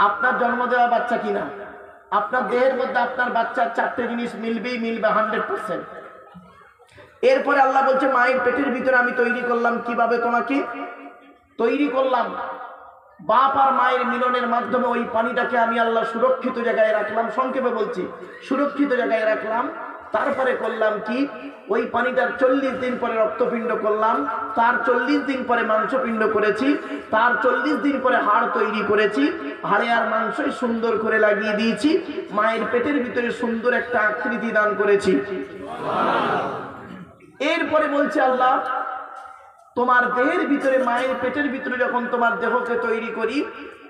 আপনার জন্ম দেওয়া বাচ্চা কিনা। আপনার দেহের মধ্যে আপনার বাচ্চার 4টে জিনিস মিলবে 100%। এরপরে আল্লাহ বলছে মায়ের পেটের ভিতরে আমি তৈরি করলাম। কিভাবে তোমাকে তৈরি করলাম? বাপ আর মায়ের মিলনের মাধ্যমে ওই পানিটাকে আমি আল্লাহ সুরক্ষিত জায়গায় রাখলাম। সংক্ষেপে বলছি, সুরক্ষিত জায়গায় রাখলাম। তারপরে করলাম কি, ওই পানিটার 40 দিন পরে রক্তপিণ্ড করলাম, তার 40 দিন পরে মাংসপিণ্ড করেছি, তার 40 দিন পরে হাড় তৈরি করেছি, হাড়ে আর মাংসই সুন্দর করে লাগিয়ে দিয়েছি, মায়ের পেটের ভিতরে সুন্দর একটা আকৃতি দান করেছি। এরপরে বলছে আল্লাহ, তোমার দেহের ভিতরে, মায়ের পেটের ভিতরে যখন তোমার দেহকে তৈরি করি,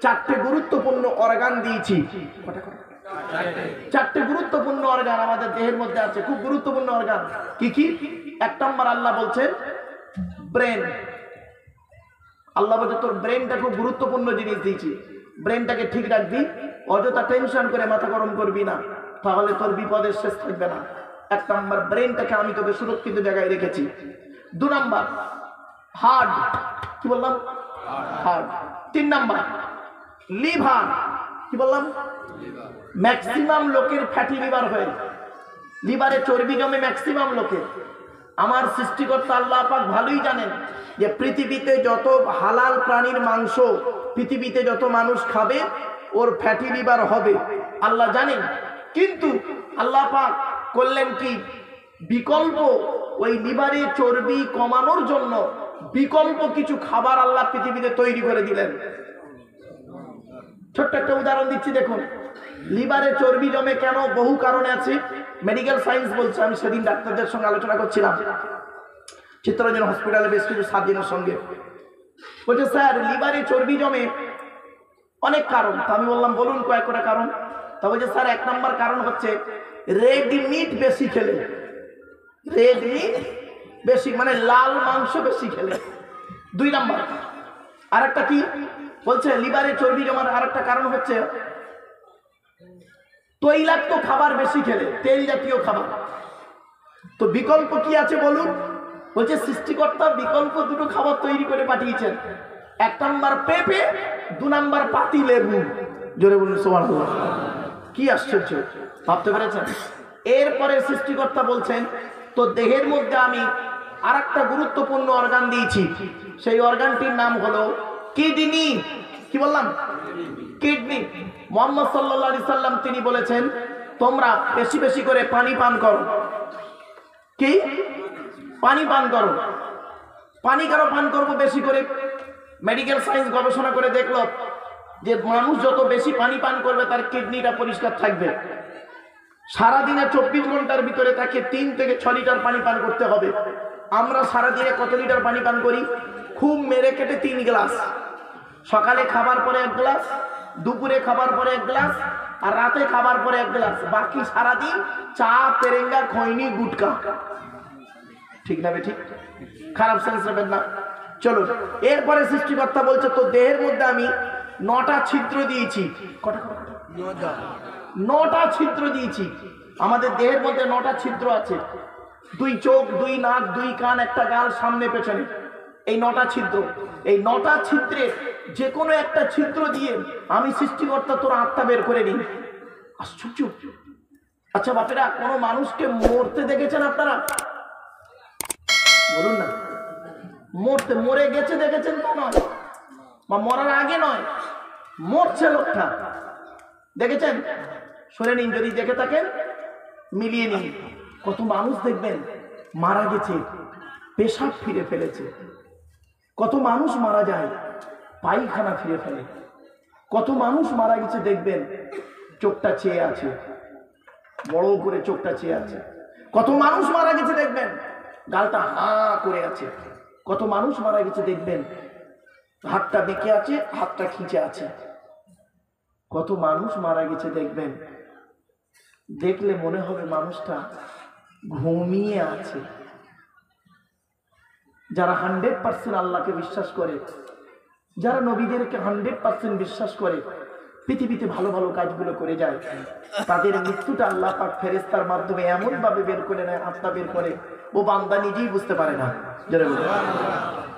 4টে গুরুত্বপূর্ণ অর্গান দিয়েছি। 4টে গুরুত্বপূর্ণ অর্গান আমাদের দেহের মধ্যে আছে, খুব গুরুত্বপূর্ণ অর্গান। কি কি? 1 নম্বর আল্লাহ বলছেন ব্রেন। আল্লাহ বলছে তোর ব্রেনটা খুব গুরুত্বপূর্ণ জিনিস দিয়েছি, ব্রেনটাকে ঠিক রাখবি, অযথা টেনশন করে মাথা গরম করবি না, তাহলে তোর বিপদের শেষ থাকবে না। 1 নম্বর ব্রেনটাকে আমি তোকে সুরক্ষিত জায়গায় রেখেছি। 2 নম্বর হার্ট। কি বললাম? হার্ট। 3 নম্বর লিভার। কি বললাম? ম্যাক্সিমাম লোকের ফ্যাটি লিভার হয়, লিভারে চর্বি জমে ম্যাক্সিমাম লোকের। আমার সৃষ্টিকর্তা আল্লাহ পাক ভালোই জানেন যে পৃথিবীতে যত হালাল প্রাণীর মাংস পৃথিবীতে যত মানুষ খাবে ওর ফ্যাটি লিভার হবে, আল্লাহ জানেন। কিন্তু আল্লাহ পাক করলেন কি, বিকল্প ওই লিভারে চর্বি কমানোর জন্য বিকল্প কিছু খাবার আল্লাহ পৃথিবীতে তৈরি করে দিলেন। ছোট্ট একটা উদাহরণ দিচ্ছি, দেখুন লিভারে চর্বি জমে কেন, বহু কারণে আছে। মেডিকেল সায়েন্স বলছে, আমি সেদিন ডাক্তারদের সঙ্গে আলোচনা করছিলাম চিত্তরঞ্জন হসপিটালে বেশ কিছু সার্জনের সঙ্গে। বলছে স্যার লিভারে চর্বি জমে অনেক কারণ। তা আমি বললাম বলুন কয়েকটা কারণ। তা বলছে স্যার 1 নম্বর কারণ হচ্ছে রেড মিট বেশি খেলে। রেড মিট বেশি মানে লাল মাংস বেশি খেলে। 2 নম্বর আরেকটা কি বলছে, লিভারে চর্বি জমার আরেকটা কারণ হচ্ছে তৈলাক্ত খাবার বেশি খেলে, তেল জাতীয় খাবার। তো বিকল্প কি আছে বলুন? বলছে সৃষ্টিকর্তা বিকল্প 2টো খাবার তৈরি করে পাঠিয়েছেন। 1 নম্বর পেঁপে, 2 নম্বর পাতি লেবু। জোরে বলুন সুবহানাল্লাহ। কি আশ্চর্য, ভাবতে পেরেছেন? এরপরে সৃষ্টিকর্তা বলছেন তো দেহের মধ্যে আমি আরেকটা গুরুত্বপূর্ণ অর্গান দিয়েছি, সেই অর্গানটির নাম হলো কিডনি। কি বললাম? কিডনি। মুহাম্মদ সাল্লাল্লাহু আলাইহি সাল্লাম তিনি বলেছেন তোমরা বেশি বেশি করে পানি পান করো। কি? পানি পান করো। পানি কেন পান করবো বেশি করে? মেডিকেল সায়েন্স গবেষণা করে দেখলো যে মানুষ যত বেশি পানি পান করবে তার কিডনিটা পরিষ্কার থাকবে। সারাদিনে 24 ঘন্টার ভিতরে তাকে 3 থেকে 6 লিটার পানি পান করতে হবে। আমরা সারাদিনে কত লিটার পানি পান করি? খুব মেরে কেটে 3 গ্লাস। সকালে খাবার পরে 1 গ্লাস, দুপুরে খাবার পরে 1 গ্লাস, আর রাতে খাবার পরে 1 গ্লাস। বাকি সারাদিন চা, তেরেঙ্গা, খৈনি, গুটকা। ঠিক না? ঠিক? খারাপ সেন্স নেবেন না। চলো, এরপরে সৃষ্টিকর্তা বলছে তো দেহের মধ্যে আমি 9টা ছিদ্র দিয়েছি। কটা? 9টা ছিদ্র দিয়েছি। আমাদের দেহের মধ্যে 9টা ছিদ্র আছে। 2 চোখ, 2 নাক, 2 কান, 1টা গাল, সামনে পেছনে। এই 9টা ছিদ্র। এই 9টা ছিদ্রে যে কোনো একটা ছিদ্র দিয়ে আমি সৃষ্টিকর্তা তোর আত্মা বের করে নিই। আশ্চর্য। আচ্ছা বাপেরা, কোনো মানুষকে মরতে দেখেছেন আপনারা? বলুন না। মরতে, মরে গেছে দেখেছেন তো নয়, বা মরার আগে নয়, মরছে লোকটা দেখেছেন? শুনে নিন, যদি দেখে থাকেন মিলিয়ে নিন। কত মানুষ দেখবেন মারা গেছে, পেশাব ফিরে ফেলেছে। কত মানুষ মারা যায়, পায়খানা ফিরে ফেলে। কত মানুষ মারা গেছে দেখবেন চোখটা চেয়ে আছে, বড় করে চোখটা চেয়ে আছে। কত মানুষ মারা গেছে দেখবেন গালটা হা করে আছে। কত মানুষ মারা গেছে দেখবেন হাতটা বেঁকে আছে, হাতটা খিঁচে আছে। কত মানুষ মারা গেছে দেখবেন, দেখলে মনে হবে মানুষটা ঘুমিয়ে আছে। যারা 100% আল্লাহকে বিশ্বাস করে, যারা নবীদেরকে 100% বিশ্বাস করে, পৃথিবীতে ভালো ভালো কাজগুলো করে যায়, তাদের মৃত্যুটা আল্লাহ পাক ফেরেশতার মাধ্যমে এমন ভাবে বের করে নেয়, আত্মা বের করে, ও বান্দা নিজেই বুঝতে পারে না।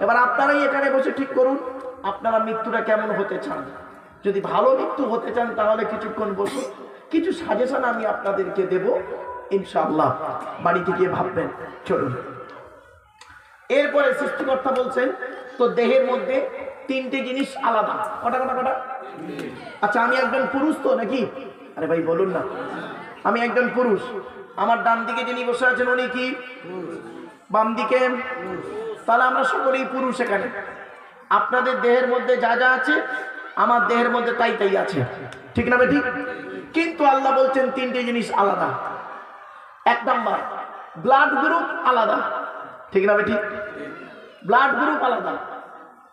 এবার আপনারাই এখানে বসে ঠিক করুন আপনারা মৃত্যুটা কেমন হতে চান। যদি ভালো মৃত্যু হতে চান তাহলে কিছুক্ষণ বসুন, কিছু সাজেশন আমি আপনাদেরকে দেব ইনশাআল্লাহ, বাড়িতে গিয়ে ভাববেন। চলুন। এরপরে সৃষ্টিকর্তা বলছেন তো দেহের মধ্যে 3টে জিনিস আলাদা। কটা কটা কটা? আচ্ছা, আমি একজন পুরুষ তো নাকি? আরে ভাই বলুন না, আমি একজন পুরুষ। আমার ডান দিকে যিনি বসে আছেন উনি কি? বাম দিকে? তাহলে আমরা সকলেই পুরুষ এখানে। আপনাদের দেহের মধ্যে যা যা আছে আমার দেহের মধ্যে তাই তাই আছে, ঠিক না ঠিক? কিন্তু আল্লাহ বলছেন 3টে জিনিস আলাদা। 1 নাম্বার, ব্লাড গ্রুপ আলাদা, ঠিক না ঠিক? ব্লাড গ্রুপ আলাদা।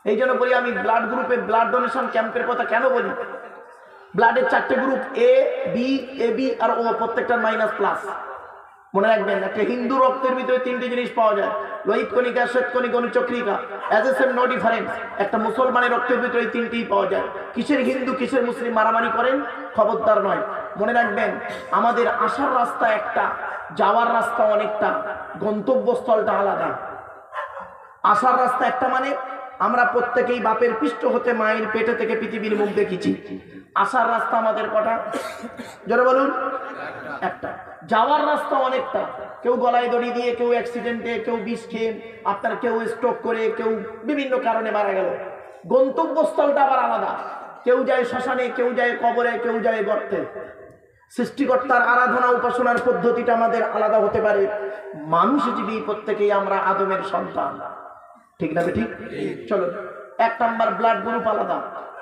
এই জন্য বলি আমি ব্লাড গ্রুপে ব্লাড ডোনেশন ক্যাম্পের কথা কেন বলি। ব্লাডের 4টে group, A B, A B আর ও, প্রত্যেকটার মাইনাস+। মনে রাখবেন, একটা হিন্দু রক্তের ভিতরে 3টে জিনিস পাওয়া যায়, লোহিত কণিকা, শ্বেত কণিকা, অনুচক্রিকা, as a same no difference. একটা মুসলমানের রক্তের ভিতরে 3টেই পাওয়া যায়। কিসের হিন্দু কিসের মুসলিম মারামারি করেন, খবরদার নয়। মনে রাখবেন, আমাদের আসার রাস্তা একটা, যাওয়ার রাস্তা অনেকটা, গন্তব্যস্থলটা আলাদা। আসার রাস্তা একটা মানে আমরা প্রত্যেকেই বাপের পৃষ্ঠ হতে মায়ের পেটে থেকে পৃথিবীর মুখ দেখেছি। আসার রাস্তা আমাদের কটা? জোরে বলুন। একটা। যাওয়ার রাস্তা অনেকটা, কেউ গলায় দড়ি দিয়ে, কেউ অ্যাক্সিডেন্টে, কেউ বিষ খেয়ে, আপনার কেউ স্ট্রোক করে, কেউ বিভিন্ন কারণে মারা গেল। গন্তব্যস্থলটা আবার আলাদা, কেউ যায় শ্মশানে, কেউ যায় কবরে, কেউ যায় গর্তে। সৃষ্টিকর্তার আরাধনা উপাসনার পদ্ধতিটা আমাদের আলাদা হতে পারে। মানুষ জীবী প্রত্যেকেই আমরা আদমের সন্তান, ঠিক না ঠিক? চলো, 1 নাম্বার ব্লাড গ্রুপ আলাদা।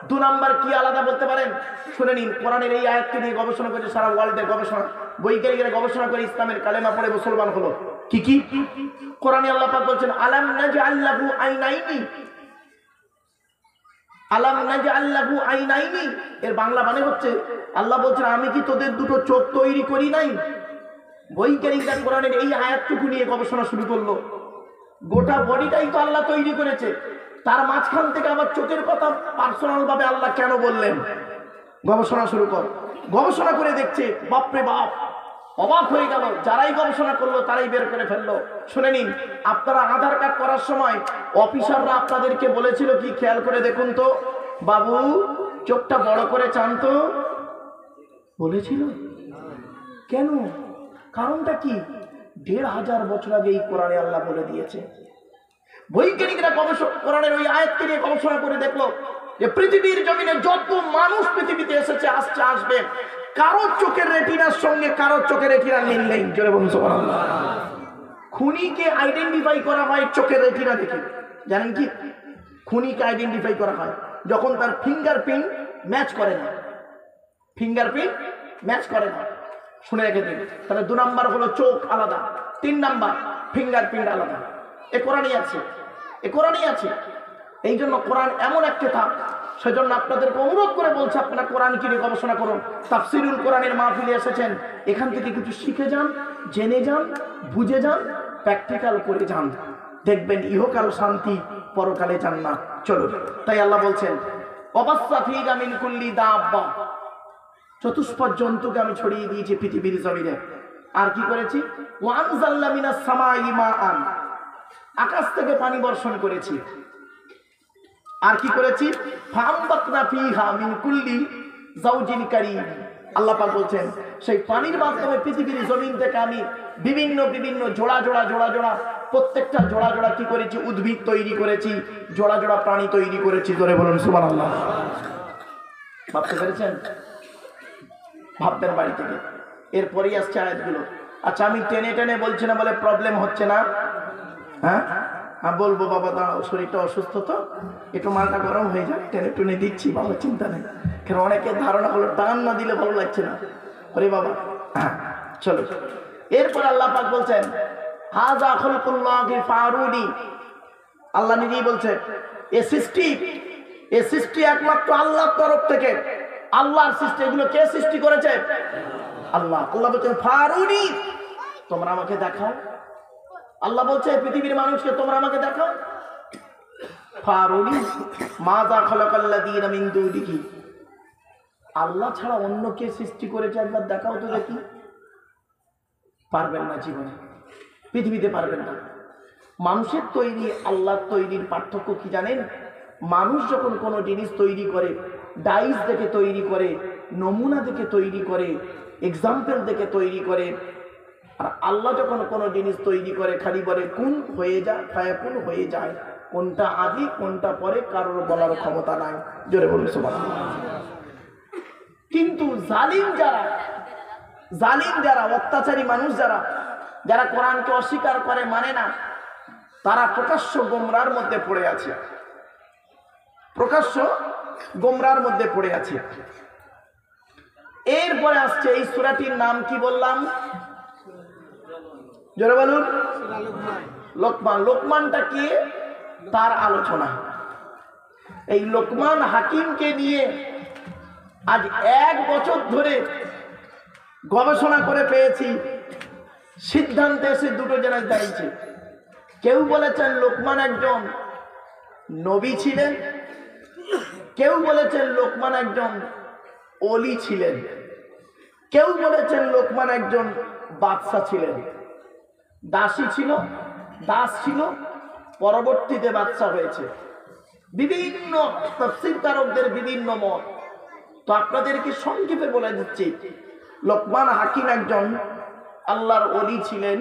2 নাম্বার কি আলাদা বলতে পারেন? শুনে নিন, কোরআনের এই আয়াতকে নিয়ে গবেষণা করে সারা ওয়ার্ল্ডের গবেষণা, বৈজ্ঞানিকরা গবেষণা করে ইসলামের কালেমা পড়ে মুসলমান হলো। কি কি? কোরআনে আল্লাহ পাক বলছেন আলাম নাজআল লাহু আইনাইনি, আলাম নাজআল লাহু আইনাইনি। এর বাংলা মানে হচ্ছে আল্লাহ বলছেন আমি কি তোদের 2টো চোখ তৈরি করি নাই? বৈজ্ঞানিকরা কোরআনের এই আয়াতটুকু নিয়ে গবেষণা শুরু করলো। গোটা বডিটাই তো আল্লাহ তৈরি করেছে, তার মাঝখান থেকে আবার চোখের কথা পার্সোনাল ভাবে আল্লাহ কেন বললেন? গবেষণা শুরু কর। গবেষণা করে দেখছে, বাপরে বাপ, অবাক হয়ে গেল। যারাই গবেষণা করলো তারাই বের করে ফেললো। শুনে নিন, আপনারা আধার কার্ড করার সময় অফিসাররা আপনাদেরকে বলেছিল কি? খেয়াল করে দেখুন তো বাবু, চোখটা বড় করে চান তো বলেছিল? কেন? কারণটা কি? 1500 বছর আগে এই কোরআনে আল্লাহ বলে দিয়েছে। বৈজ্ঞানিকরা গবেষণা কোরআনের ওই আয়াতকে নিয়ে গবেষণা করে দেখলো যে পৃথিবীর জমিনে যত মানুষ পৃথিবীতে এসেছে, আসছে, আসবে, কারো চোখের রেটিনার সঙ্গে কারো চোখের রেটিনার মিল নেই। জোরে বলুন সুবহানাল্লাহ। খুনিকে আইডেন্টিফাই করা হয় চোখের রেটিনা দেখে। জানেন কি? খুনিকে আইডেন্টিফাই করা হয় যখন তার ফিঙ্গারপ্রিন্ট ম্যাচ করে না। ফিঙ্গারপ্রিন্ট ম্যাচ করে না। শুনে রেখে দিন। তাহলে 2 নাম্বার হলো চোখ আলাদা, 3 নাম্বার ফিঙ্গারপ্রিন্ট আলাদা। এ কোরআনই আছে, এ কোরআনই আছে। এই জন্য কোরআন এমন এক কিতাব, সেজন্য আপনাদেরকে অনুরোধ করে বলছে আপনারা কোরআন কি নিয়ে গবেষণা করুন। তাফসীরুল কোরআনের মাহফিলে এসেছেন, এখান থেকে কিছু শিখে যান, জেনে যান, বুঝে যান, প্র্যাকটিক্যাল করে যান, দেখবেন ইহকাল শান্তি, পরকালে জান্নাত। চলো, তাই আল্লাহ বলছেন ওয়াবাসসা ফীকা মিন কুল্লি দাব্বা, চতুষ্পদ জন্তুকে আমি ছড়িয়ে দিয়েছি পৃথিবীর জমিনে। আর কি করেছি? ওয়া আনজালনা মিনাস সামাই মাআন, আকাশ থেকে পানি বর্ষণ করেছি। আর কি করেছি? ফাআমবাতনা ফীহা মিন কুল্লি যাওজিন কারীম। আল্লাহ পাক বলছেন সেই পানির মাধ্যমে পৃথিবীর জমিন থেকে আমি বিভিন্ন বিভিন্ন জোড়া জোড়া জোড়া জোড়া, প্রত্যেকটা জোড়া জোড়া কি করেছি? উদ্ভিদ তৈরি করেছি, জোড়া জোড়া প্রাণী তৈরি করেছি। ধরে বলুন সুবহানাল্লাহ। ভাবতে পেরেছেন? ভাববেন বাড়ি থেকে। এরপরেই আসছে আয়াতগুলো। আচ্ছা, আমি টেনে টেনে বলছি না বলে প্রবলেম হচ্ছে না? হ্যাঁ, বলবো বাবা দাঁড়াও, শরীরটা অসুস্থ তো, একটু মালটা গরম হয়ে যায়, টেনে টুনে দিচ্ছি বাবা, চিন্তা নেই। কেন অনেকের ধারণা হলো টান না দিলে ভালো লাগছে না। আরে বাবা, হ্যাঁ চলো। এরপর আল্লাহ পাক বলছেন হাযা খালকুল্লাহি ফারুনি। আল্লাহ নিজেই বলছেন এ সৃষ্টি একমাত্র আল্লাহর তরফ থেকে। আল্লাহর সৃষ্টি। এগুলো কে সৃষ্টি করেছে? আল্লাহ। আল্লাহ বলছেন ফারুনি, তোমরা আমাকে দেখাও। আল্লাহ বলছে পৃথিবীর মানুষকে তোমরা আমাকে দেখাও। ফারুনি মাযা খালাকাল্লাযীনা মিন দুনিহি। আল্লাহ ছাড়া অন্য কে সৃষ্টি করেছে একবার দেখাও তো দেখি। পারবেন না, জীবনে পৃথিবীতে পারবেন না। মানুষের তৈরি আল্লাহর তৈরির পার্থক্য কি জানেন? মানুষ যখন কোনো জিনিস তৈরি করে, ডাইস দেখে তৈরি করে, নমুনা দেখে তৈরি করে, এক্সাম্পল দেখে তৈরি করে। আর আল্লাহ যখন কোনো জিনিস তৈরি করে খালি বলে কুন হয়ে যায়, ফায়াকুন হয়ে যায়। কোনটা আগে কোনটা পরে কারোর বলার ক্ষমতা নাই। জোরে বলুন সুবহানাল্লাহ। কিন্তু জালিম যারা অত্যাচারী মানুষ, যারা কোরআনকে অস্বীকার করে, মানে না, তারা প্রকাশ্য গোমরার মধ্যে পড়ে আছে। প্রকাশ্য গোমরার মধ্যে পড়ে আছে। এরপরে আসছে এই সূরাটির নাম কি বললাম? জোরে বলুন। লোকমান। লোকমানটা কি? তার আলোচনা। এই লোকমান হাকিমকে নিয়ে আজ 1 বছর ধরে গবেষণা করে পেয়েছি, সিদ্ধান্তে এসে দুটো জিনিস দাঁড়িয়েছে। কেউ বলেছেন লোকমান একজন নবী ছিলেন, কেউ বলেছেন লোকমান একজন ওলি ছিলেন, কেউ বলেছেন লোকমান একজন বাদশা ছিলেন। দাসী ছিল, দাস ছিল, পরবর্তীতে বাদশা হয়েছে। বিভিন্ন তাফসীরকারকদের বিভিন্ন মত। তো আপনাদেরকে সংক্ষেপে বলে দিচ্ছি, লোকমান হাকিম একজন আল্লাহর ওলি ছিলেন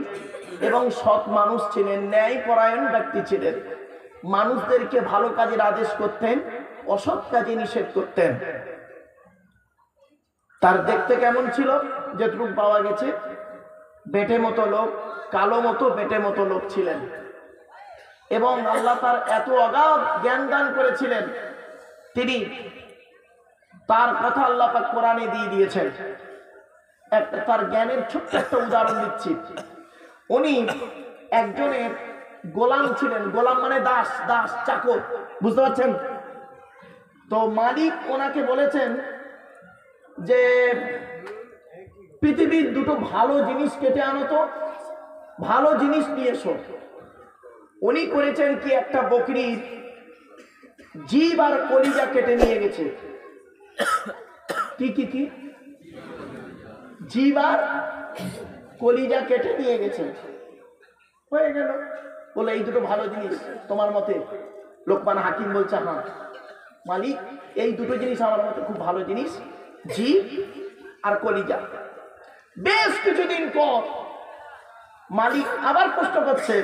এবং সৎ মানুষ ছিলেন, ন্যায়পরায়ণ ব্যক্তি ছিলেন। মানুষদেরকে ভালো কাজের আদেশ করতেন, অসৎ কাজে নিষেধ করতেন। তার দেখতে কেমন ছিল? যেটুকু পাওয়া গেছে, বেটে মতো লোক, কালো মতো বেটে মতো লোক ছিলেন। এবং আল্লাহ তার এত অগাধ জ্ঞান দান করেছিলেন, তিনি তার কথা আল্লাহ পাক কোরআনে দিয়ে দিয়েছেন। তার জ্ঞানের ছোট্ট একটা উদাহরণ দিচ্ছি। উনি একজনের গোলাম ছিলেন। গোলাম মানে দাস, চাকর, বুঝতে পারছেন তো? মালিক ওনাকে বলেছেন যে পৃথিবীর দুটো ভালো জিনিস কেটে আনো তো, ভালো জিনিস নিয়ে এসো। উনি করেছেন কি, একটা বকরির জিব আর কলিজা কেটে নিয়ে গেছে। কি জিব আর কলিজা কেটে নিয়ে গেছে। হয়ে গেল। বলে এই দুটো ভালো জিনিস তোমার মতে? লোকমান হাকিম বলছে হ্যাঁ মালিক, এই দুটো জিনিস আমার মতে খুব ভালো জিনিস, জিব আর কলিজা। বেশ কিছুদিন পর মালিক আবার প্রশ্ন করছে,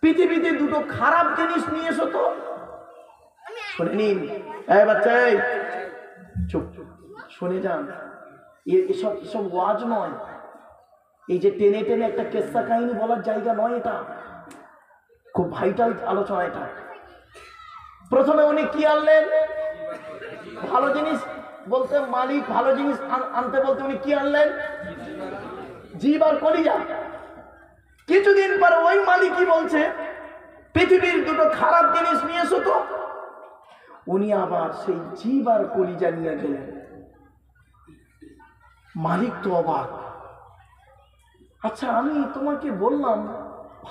পৃথিবীতে দুটো খারাপ জিনিস নিয়ে এসো তো। শুনে নিন, বাচ্চা চুপ, শুনে যান। এসব ওয়াজ নয়, এই যে টেনে টেনে একটা কেসা কাহিনী বলার জায়গা নয়, এটা খুব ভাইটাল আলোচনা। এটা প্রথমে উনি কি আনলেন? ভালো জিনিস বলতে মালিক ভালো জিনিস আনতে বলতে উনি কি আনলেন? জিব আর কলিজা। কিছুদিন পরে ওই মালিকই বলছে পৃথিবীর দুটো খারাপ জিনিস নিয়ে এসো তো। উনি আবার সেই জিব আর কলিজা নিয়ে গেলেন। মালিক তো অবাক। আচ্ছা, আমি তোমাকে বললাম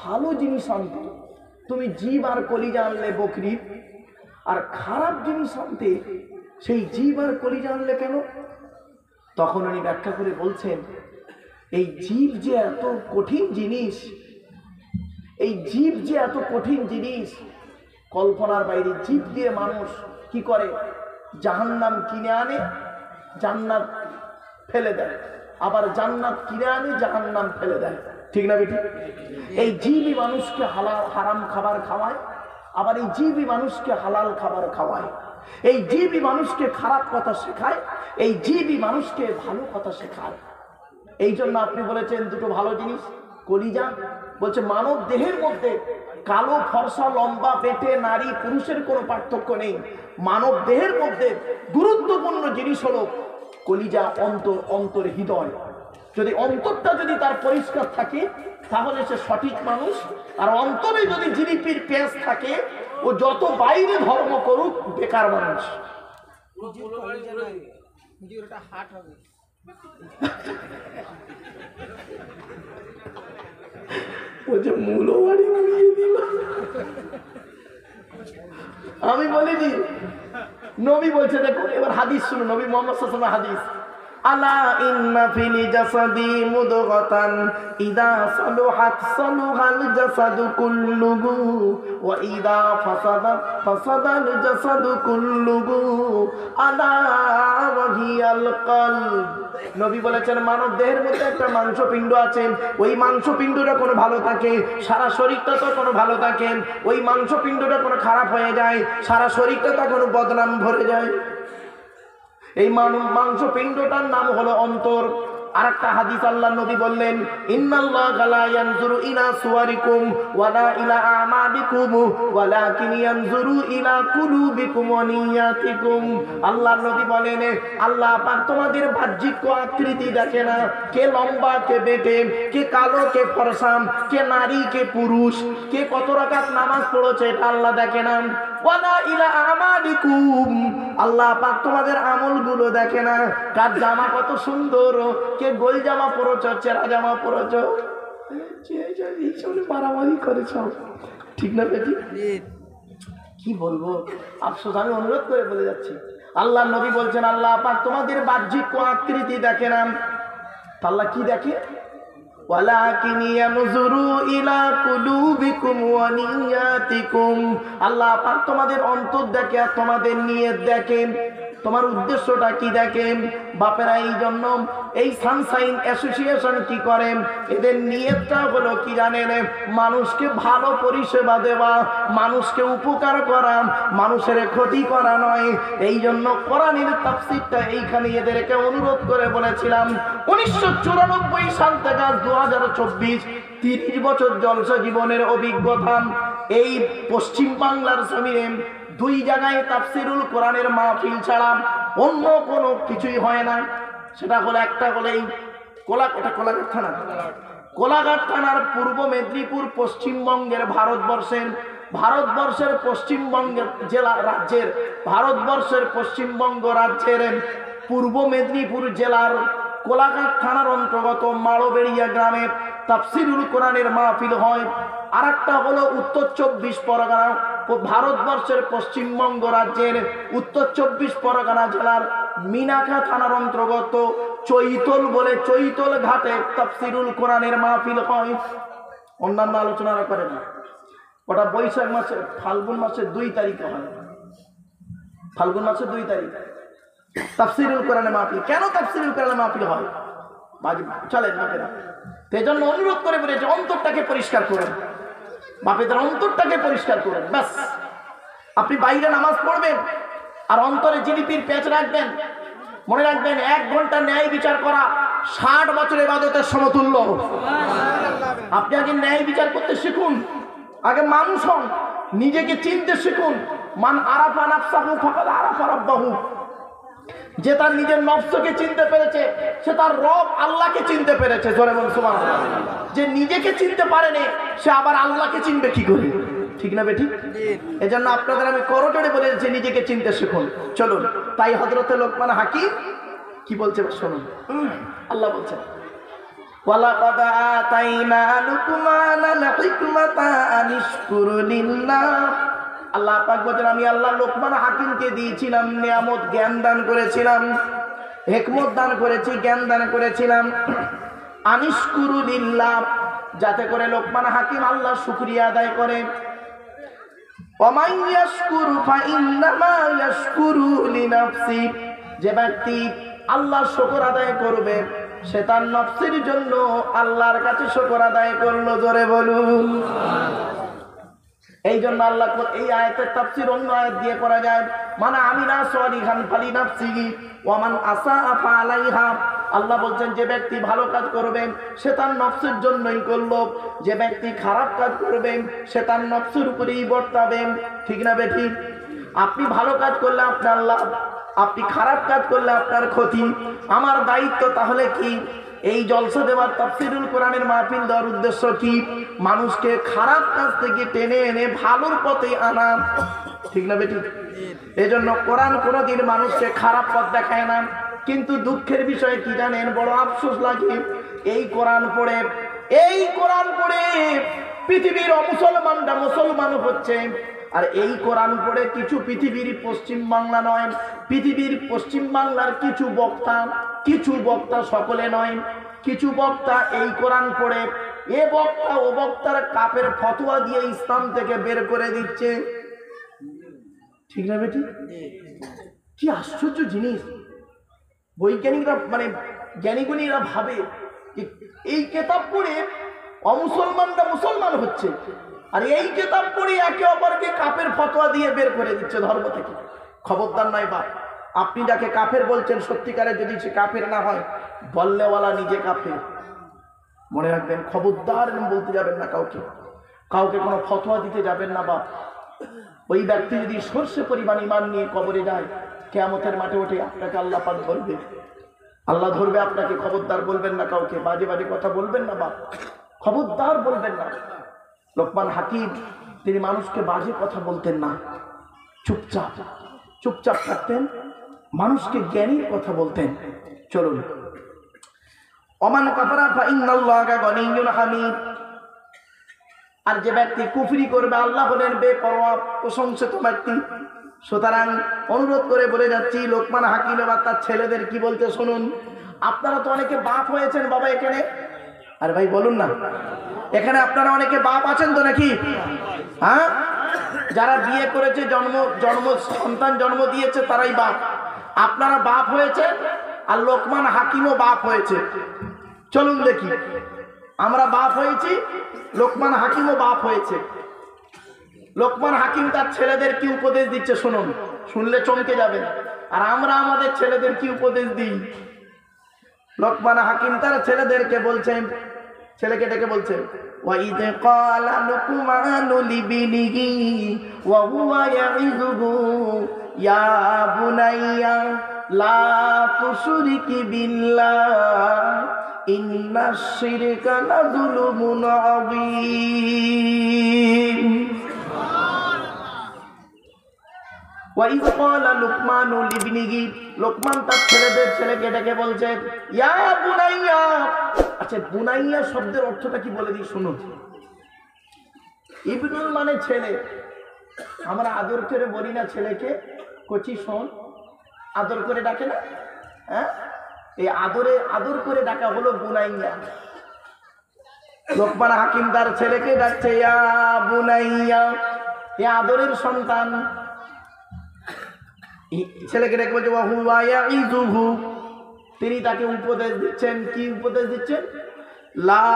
ভালো জিনিস আনতে, তুমি জিব আর কলিজা আনলে বকরির, আর খারাপ জিনিস আনতে সেই জিব আর কলিজা আনলে কেন? তখন উনি ব্যাখ্যা করে বলছেন, এই জীব যে এত কঠিন জিনিস, এই জীব যে এত কঠিন জিনিস, কল্পনার বাইরে। জীব দিয়ে মানুষ কি করে? জাহান্নাম কিনে আনে, জান্নাত ফেলে দেয়, আবার জান্নাত কিনে আনে, জাহান্নাম ফেলে দেয়। ঠিক না বেটি? এই জীবই মানুষকে হারাম খাবার খাওয়ায়, আবার এই জীবই মানুষকে হালাল খাবার খাওয়ায়। এই জীবই মানুষকে খারাপ কথা শেখায়, এই জীবই মানুষকে ভালো কথা শেখায়। এই জন্য আপনি বলেছেন দুটো ভালো জিনিস, কলিজা বলছে মানব দেহের মধ্যে কালো ফর্সা লম্বা পেটে নারী পুরুষের কোনো পার্থক্য নেই। মানব দেহের মধ্যে গুরুত্বপূর্ণ জিনিস হলো কলিজা, অন্তর, অন্তর হৃদয়। যদি অন্তরটা যদি তার পরিষ্কার থাকে তাহলে সে সঠিক মানুষ। আর অন্তরে যদি জিলিপির পেঁচ থাকে ও যত বাইরে ধর্ম করুক বেকার মানুষ। আমি বলিনি, নবী বলছে। দেখুন এবার হাদিস শুনুন, নবী মুহাম্মদ সাল্লাল্লাহু আলাইহি ওয়াসাল্লাম হাদিস, আলা ইন্না ফিল জাসাদি মুদগাতান ইদা সালুহাত সালুহাল জাসাদু কুল্লুহু ওয়া ইদা ফাসাদাত ফাসাদাল জাসাদু কুল্লুহু আলা ওয়া হিয়াল কলব। নবী বলেছেন মানব দেহের মধ্যে একটা মাংসপিণ্ড আছে, ওই মাংসপিণ্ডটা কোনো ভালো থাকে সারা শরীরটা তো কোনো ভালো থাকে, ওই মাংসপিণ্ডটা কোনো খারাপ হয়ে যায় সারা শরীরটা তখন বদনাম ভরে যায়। এই মাংসপিণ্ডটার নাম হলো অন্তর। আরেকটা হাদিস আল্লাহ নবী বললেন, ইন্নাল্লাহা লা ইয়ানজুরু ইলা সুওয়ারিকুম ওয়ালা ইলা আমালিকুম ওয়ালাকিন ইয়ানজুরু ইলা কুলুবিকুম ওয়া নিয়াতিকুম। আল্লাহ নবী বলেন আল্লাহ পাক তোমাদের বাহ্যিক আকৃতি দেখে না, কে লম্বা কে বেটে, কে কালো কে ফর্সা, কে নারী কে পুরুষ, কে কত রাকাত নামাজ পড়েছে এটা আল্লাহ দেখে না। ওয়ালা ইলা আমালিকুম, আল্লাহ পাক তোমাদের আমলগুলো দেখে না, কার জামা কত সুন্দর, কে গোল জামা পরেছ চেরা জামা পরেছ, মারামারি করেছ, ঠিক না বেটি? কি বলবো, আফসোস, আমি অনুরোধ করে বলে যাচ্ছি। আল্লাহ নবী বলছেন আল্লাহ পাক তোমাদের বাহ্যিক আকৃতি দেখে না, আল্লাহ কি দেখে? ওয়ালাকিন ইয়ানজুরু ইলা কুলুবিকুম ওয়া নিয়াতিকুম। আল্লাহ পাক তোমাদের অন্তর দেখে আর তোমাদের নিয়ত দেখেন, তোমার উদ্দেশ্যটা কি দেখেন। বাপেরা এই জন্য এই সানশাইন অ্যাসোসিয়েশন কি করেন, এদের নিয়তটা হলো কি জানেন? মানুষকে ভালো পরিষেবা দেওয়া, মানুষকে উপকার করা, মানুষের ক্ষতি করা নয়। এই জন্য কোরআনের তাফসীরটা এইখানে এদেরকে অনুরোধ করে বলেছিলাম 1994 সাল থেকে আজ 2024, 30 বছর জলসা জীবনের অভিজ্ঞতা। এই পশ্চিম বাংলার জমিনে 2 জায়গায় তাফসীরুল কোরআনের মাহফিল ছাড়া অন্য কোনো কিছুই হয় না। সেটা হলো একটা হলো এই কোলাঘাট থানা, কোলাঘাট থানার পূর্ব মেদিনীপুর, পশ্চিমবঙ্গের ভারতবর্ষের পশ্চিমবঙ্গের জেলা রাজ্যের, ভারতবর্ষের পশ্চিমবঙ্গ রাজ্যের পূর্ব মেদিনীপুর জেলার কোলাঘাট থানার অন্তর্গত মাড়বেড়িয়া গ্রামে তাফসীরুল কোরআনের মাহফিল হয়। আর একটা হলো উত্তর 24 পরগনা, ভারতবর্ষের পশ্চিমবঙ্গ রাজ্যের উত্তর 24 পরগনা জেলার মিনাখা থানার অন্তর্গত চৈতল বলে চৈতল ঘাটে তাফসীরুল কোরআনের মাহফিল হয়। অন্যান্য আলোচনা করে না, ওটা বৈশাখ মাসে ফাল্গুন মাসের 2 তারিখে হয়, ফাল্গুন মাসের 2 তারিখ তাফসীরুল কোরআনের মাহফিল। কেন তাফসীরুল কোরআনের মাহফিল হয়? চলেন বাপেরা, সেই জন্য অনুরোধ করে বলেছে অন্তরটাকে পরিষ্কার করুন, বাপেদের অন্তরটাকে পরিষ্কার করুন। ব্যাস, আপনি বাইরে নামাজ পড়বেন আর অন্তরে জিলিপির পেঁচ রাখবেন, মনে রাখবেন 1 ঘন্টা ন্যায় বিচার করা 60 বছরের ইবাদতের সমতুল্য। আপনি আগে ন্যায় বিচার করতে শিখুন, আগে মানুষ হন, নিজেকে চিনতে শিখুন। মান আরাফা নাফসাহু ফাকাদ আরাফা রাব্বাহু। যে তার নিজের নফসকে চিনতে পেরেছে সে তার রব আল্লাহকে চিনতে পেরেছে। জোরে বলুন সুবহানাল্লাহ। যে নিজেকে চিনতে পারেনি সে আবার আল্লাহকে চিনবে কি করে? ঠিক না বেঠিক? এজন্য আপনাদের আমি করজোড়ে বলে যে নিজেকে চিনতে শিখুন। চলুন, তাই হযরতে লোকমান হাকিম কি বলছে শুনুন। আল্লাহ বলছেন ওয়ালাকাদ আতাইনা লুকমানাল হিকমাতা আনিশকুর লিল্লাহ। আল্লাহ পাক বলেন আমি আল্লাহ লোকমান হাকিমকে দিয়েছিলাম নিয়ামত, জ্ঞান দান করেছিলাম, হিকমত দান করেছি, জ্ঞান দান করেছিলাম। আনিশকুরু লিল্লাহ, যাতে করে লোকমান হাকিম আল্লাহ শুকরিয়া আদায় করে। ওয়ামান ইয়াশকুরু ফাইন্নামা ইয়াশকুরু লিনাফসি, যে ব্যক্তি আল্লাহ শুকর আদায় করবে সে তার নফসের জন্য আল্লাহর কাছে শুকর আদায় করলো। জোরে বলুন। এই জন্য আল্লাহ এই আয়াতের তাফসীর অন্য আয়াত দিয়ে করা যায়, মানে আমিনা সালিহান ফালিনাফসিহি ওয়া মান আসা ফালাইহা। আল্লাহ বলছেন যে ব্যক্তি ভালো কাজ করবে সে তার নফসের জন্যই করলো, যে ব্যক্তি খারাপ কাজ করবে সে তার নফসের উপরেই বর্তাবে। ঠিক না বেঠিক? আপনি ভালো কাজ করলে আপনার লাভ, আপনি খারাপ কাজ করলে আপনার ক্ষতি। আমার দায়িত্ব তাহলে কি, এই জলসা দেওয়ার তাফসীরুল কোরআনের মাহফিল দেওয়ার উদ্দেশ্য কি, মানুষকে খারাপ কাজ থেকে টেনে এনে ভালোর পথে আনা। ঠিক না বেটি? এই জন্য কোরআন কোনোদিন মানুষকে খারাপ পথ দেখায় না। কিন্তু দুঃখের বিষয় কি জানেন, বড় আফসোস লাগে, এই কোরআন পড়ে পৃথিবীর অমুসলমানরা মুসলমান হচ্ছে। আর এই কোরআন পড়ে কিছু পৃথিবীর পশ্চিম বাংলা নয়, পৃথিবীর পশ্চিম বাংলার কিছু বক্তা সকলে নয়, কিছু বক্তা এই কোরআন পড়ে এ বক্তা ও বক্তার কাপের ফতোয়া দিয়ে ইসলাম থেকে বের করে দিচ্ছে। ঠিক না বেটি? কি আশ্চর্য জিনিস! বৈজ্ঞানিকরা মানে জ্ঞানীগুণীরা ভাবে এই কেতাব পড়ে অমুসলমানরা মুসলমান হচ্ছে, আর এই কেতাব পড়ে একে অপরকে কাফের ফতোয়া দিয়ে বের করে দিচ্ছে ধর্ম থেকে। খবরদার নয় বাপ, আপনি যাকে কাফের বলছেন সত্যিকারের যদি সে কাফের না হয়, বললেওয়ালা নিজে কাফের। মনে রাখবেন, খবরদার বলতে যাবেন না কাউকে কোনো ফতোয়া দিতে যাবেন না বাপ। ওই ব্যক্তি যদি সর্ষে পরিমাণ ঈমান নিয়ে কবরে যায়, কিয়ামতের মাঠে ওঠে আপনাকে আল্লাহ পাক ধরবে, আল্লাহ ধরবে আপনাকে। খবরদার বলবেন না কাউকে, বাজে বাজে কথা বলবেন না বাপ, খবরদার বলবেন না। লোকমান হাকিম তিনি মানুষকে বাজে কথা বলতেন না, চুপচাপ থাকতেন, মানুষকে জ্ঞানীর কথা বলতেন। চলুন, ওমান কাফারা ফা ইন্নাল্লাহা গনিয়্যুন হামিদ। আর যে ব্যক্তি কুফরি করবে, আল্লাহ হলেন বেপরোয়া প্রশংসিত ব্যক্তি। সুতরাং অনুরোধ করে বলে যাচ্ছি, লোকমান হাকিম এবার তার ছেলেদের কি বলতে শুনুন। আপনারা তো অনেকে বাপ হয়েছেন বাবা এখানে, আরে ভাই বলুন না, এখানে আপনারা অনেকে বাপ আছেন তো নাকি? হ্যাঁ, যারা বিয়ে করেছে, সন্তান জন্ম দিয়েছে তারাই বাপ। আপনারা বাপ হয়েছে, আর লোকমান হাকিমও বাপ হয়েছে। চলুন দেখি, আমরা বাপ হয়েছি, লোকমান হাকিমও বাপ হয়েছে। লোকমান হাকিম তার ছেলেদের কি উপদেশ দিচ্ছে শুনুন, শুনলে চমকে যাবেন। আর আমরা আমাদের ছেলেদের কি উপদেশ দিই। লোকমান হাকিম তার ছেলেদেরকে বলছেন, ছেলেকে ডেকে বলছেন, وَإِذْ قَالَ لُقْمَانُ لِابْنِهِ وَهُوَ يَعِظُهُ يَا بُنَيَّ لَا تُشْرِكْ بِاللَّهِ إِنَّ الشِّرْكَ لَظُلْمٌ عَظِيمٌ। وَإِذْ قَالَ لُقْمَانُ لِابْنِهِ, লোকমান তার ছেলেকে ডেকে বলছেন, ইয়া বুনাইয়া। আচ্ছা, বুনাইয়া শব্দের অর্থটা কি বলে দিই শুনুন। ইবনুল মানে ছেলে, আমরা আদর করে বলি না ছেলেকে, কচি শোন, আদর করে ডাকে না? হ্যাঁ, এই আদর করে ডাকা হলো বুনাইয়া। লোকমান হাকিম তার ছেলেকে ডাকছে ইয়া বুনাইয়া, এ আদরের সন্তান। ছেলেকে ডেকে বলছে ওয়াহুয়া ইয়াইযুহু, তিনি তাকে উপদেশ দিচ্ছেন। কি উপদেশ দিচ্ছেন? লা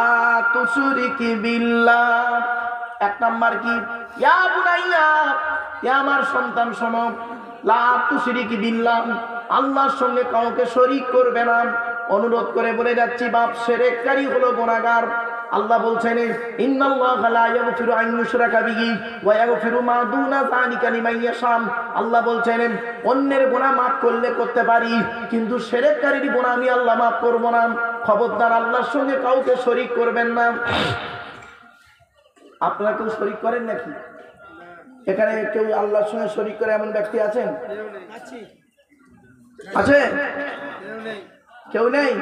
তুশরিক বিল্লাহ। এক নাম্বার কি, ইয়া বুনাইয়া, ইয়া আমার সন্তান শোনো, লা তুশরিক বিল্লাহ, আল্লাহর সঙ্গে কাউকে শরীক করবে না। অনুরোধ করে বলে যাচ্ছি বাপ শিরককারী হলো গুনাহগার। আল্লাহ বলছেন, ইন্নাল্লাহা লা ইয়াগফিরু আন ইউশরাকা বিহি ওয়া ইয়াগফিরু মা দুনা যালিকা লিমান ইয়াশা। আল্লাহ বলছেন, অন্যের গুনাহ মাফ করলে করতে পারি, কিন্তু শিরককারীর গুনাহ আমি আল্লাহ মাফ করব না। খবরদার আল্লাহর সঙ্গে কাউকে শরীক করবেন না। আপনারা কেউ শরীক করেন নাকি? এখানে কেউ আল্লাহর সঙ্গে শরীক করে এমন ব্যক্তি আছেন? আছে? কেউ নেই?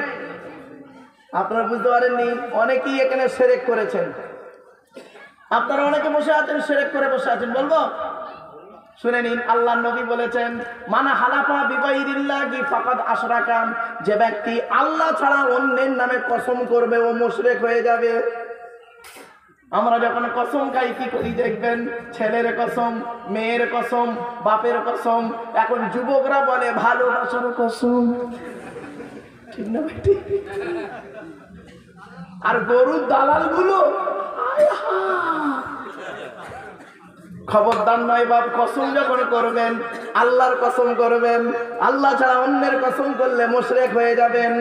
আপনারা বুঝতে পারেননি, অনেকেই এখানে শিরক করেছেন। আপনারা অনেকে বসে আছেন, শিরক করে বসে আছেন। বলবো শুনে নিন, আল্লাহর নবী বলেছেন, মান হালাফা বিগাইরিল্লাহি ফাকাদ আশরাকা, যে ব্যক্তি আল্লাহ ছাড়া অন্যের নামে কসম করবে ও মুশরিক হয়ে যাবে। আমরা যখন কসম খাই কি করি দেখবেন, ছেলের কসম, মেয়ের কসম, বাপের কসম। এখন যুবকরা বলে ভালোবাসার কসম। ঠিক না বেটি? আর গরুর দালাল গুলো খবরদার নয় বাপ, কসম যখন করবেন আল্লাহর কসম করবেন, আল্লাহ ছাড়া অন্যের কসম করলে মুশরিক হয়ে যাবেন।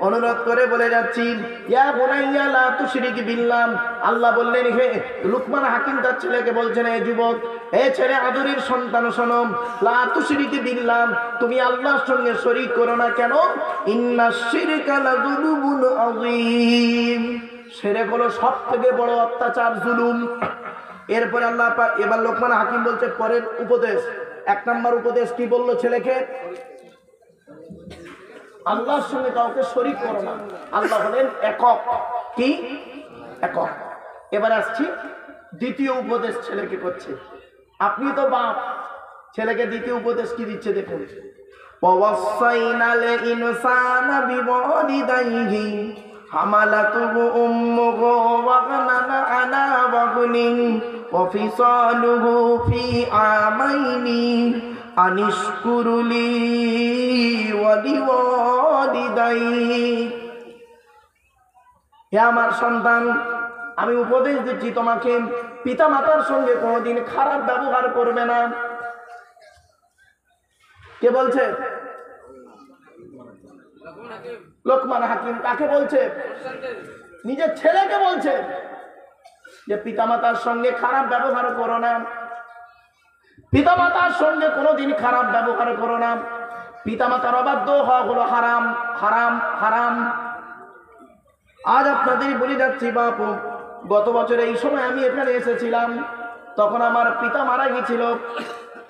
অনুরোধ করে বলে যাচ্ছি, ইয়া বুনাইয়া লা তুশরিক বিল্লাহ। আল্লাহ বললেন, হে লুকমান হাকিম তার ছেলেকে বলছেন, এই যুবক, এ ছেলে আদরের সন্তান শোনো, লা তুশরিক বিল্লাহ, তুমি আল্লাহর সঙ্গে শরীক করো না। কেন? ইন্নাশ শিরকা লাযুলুমুন আযীম, শিরক হলো সবথেকে বড় অত্যাচার, জুলুম। এরপরে আল্লাহ পাক এবার লোকমান হাকিম বলছে পরের উপদেশ, 1 নম্বর উপদেশ কি বললো ছেলেকে? আল্লাহর সঙ্গে কাউকে শরীক করো না। আল্লাহ বলেন একক, কি একক। এবার আসছি দ্বিতীয় উপদেশ ছেলেকে করছে। আপনি তো বাপ, ছেলেকে দ্বিতীয় উপদেশ কি দিচ্ছে দেখুন। ওয়াসাইনাল ইনসানা বিওয়ালিদাইহি হামালাতুহু উম্মুহু ওয়াগনানা আলা ওয়াগনিন ওয়া ফিসালুহু ফি আমাইনি আনিশকুরুলি ওয়া লিওয়ালিদাইক। হে আমার সন্তান, আমি উপদেশ দিচ্ছি তোমাকে, পিতা মাতার সঙ্গে কোনোদিন খারাপ ব্যবহার করবে না। কে বলছে? লোকমান হাকিম। কাকে বলছে? নিজের ছেলেকে বলছে যে পিতামাতার সঙ্গে খারাপ ব্যবহার করো না, পিতামাতার সঙ্গে কোনোদিন খারাপ ব্যবহার করো না। পিতামাতার অবাধ্য হওয়া হলো হারাম, হারাম, হারাম। আজ আপনাদের বলে যাচ্ছি বাপ, গত বছর এই সময় আমি এখানে এসেছিলাম, তখন আমার পিতা মারা গিয়েছিল।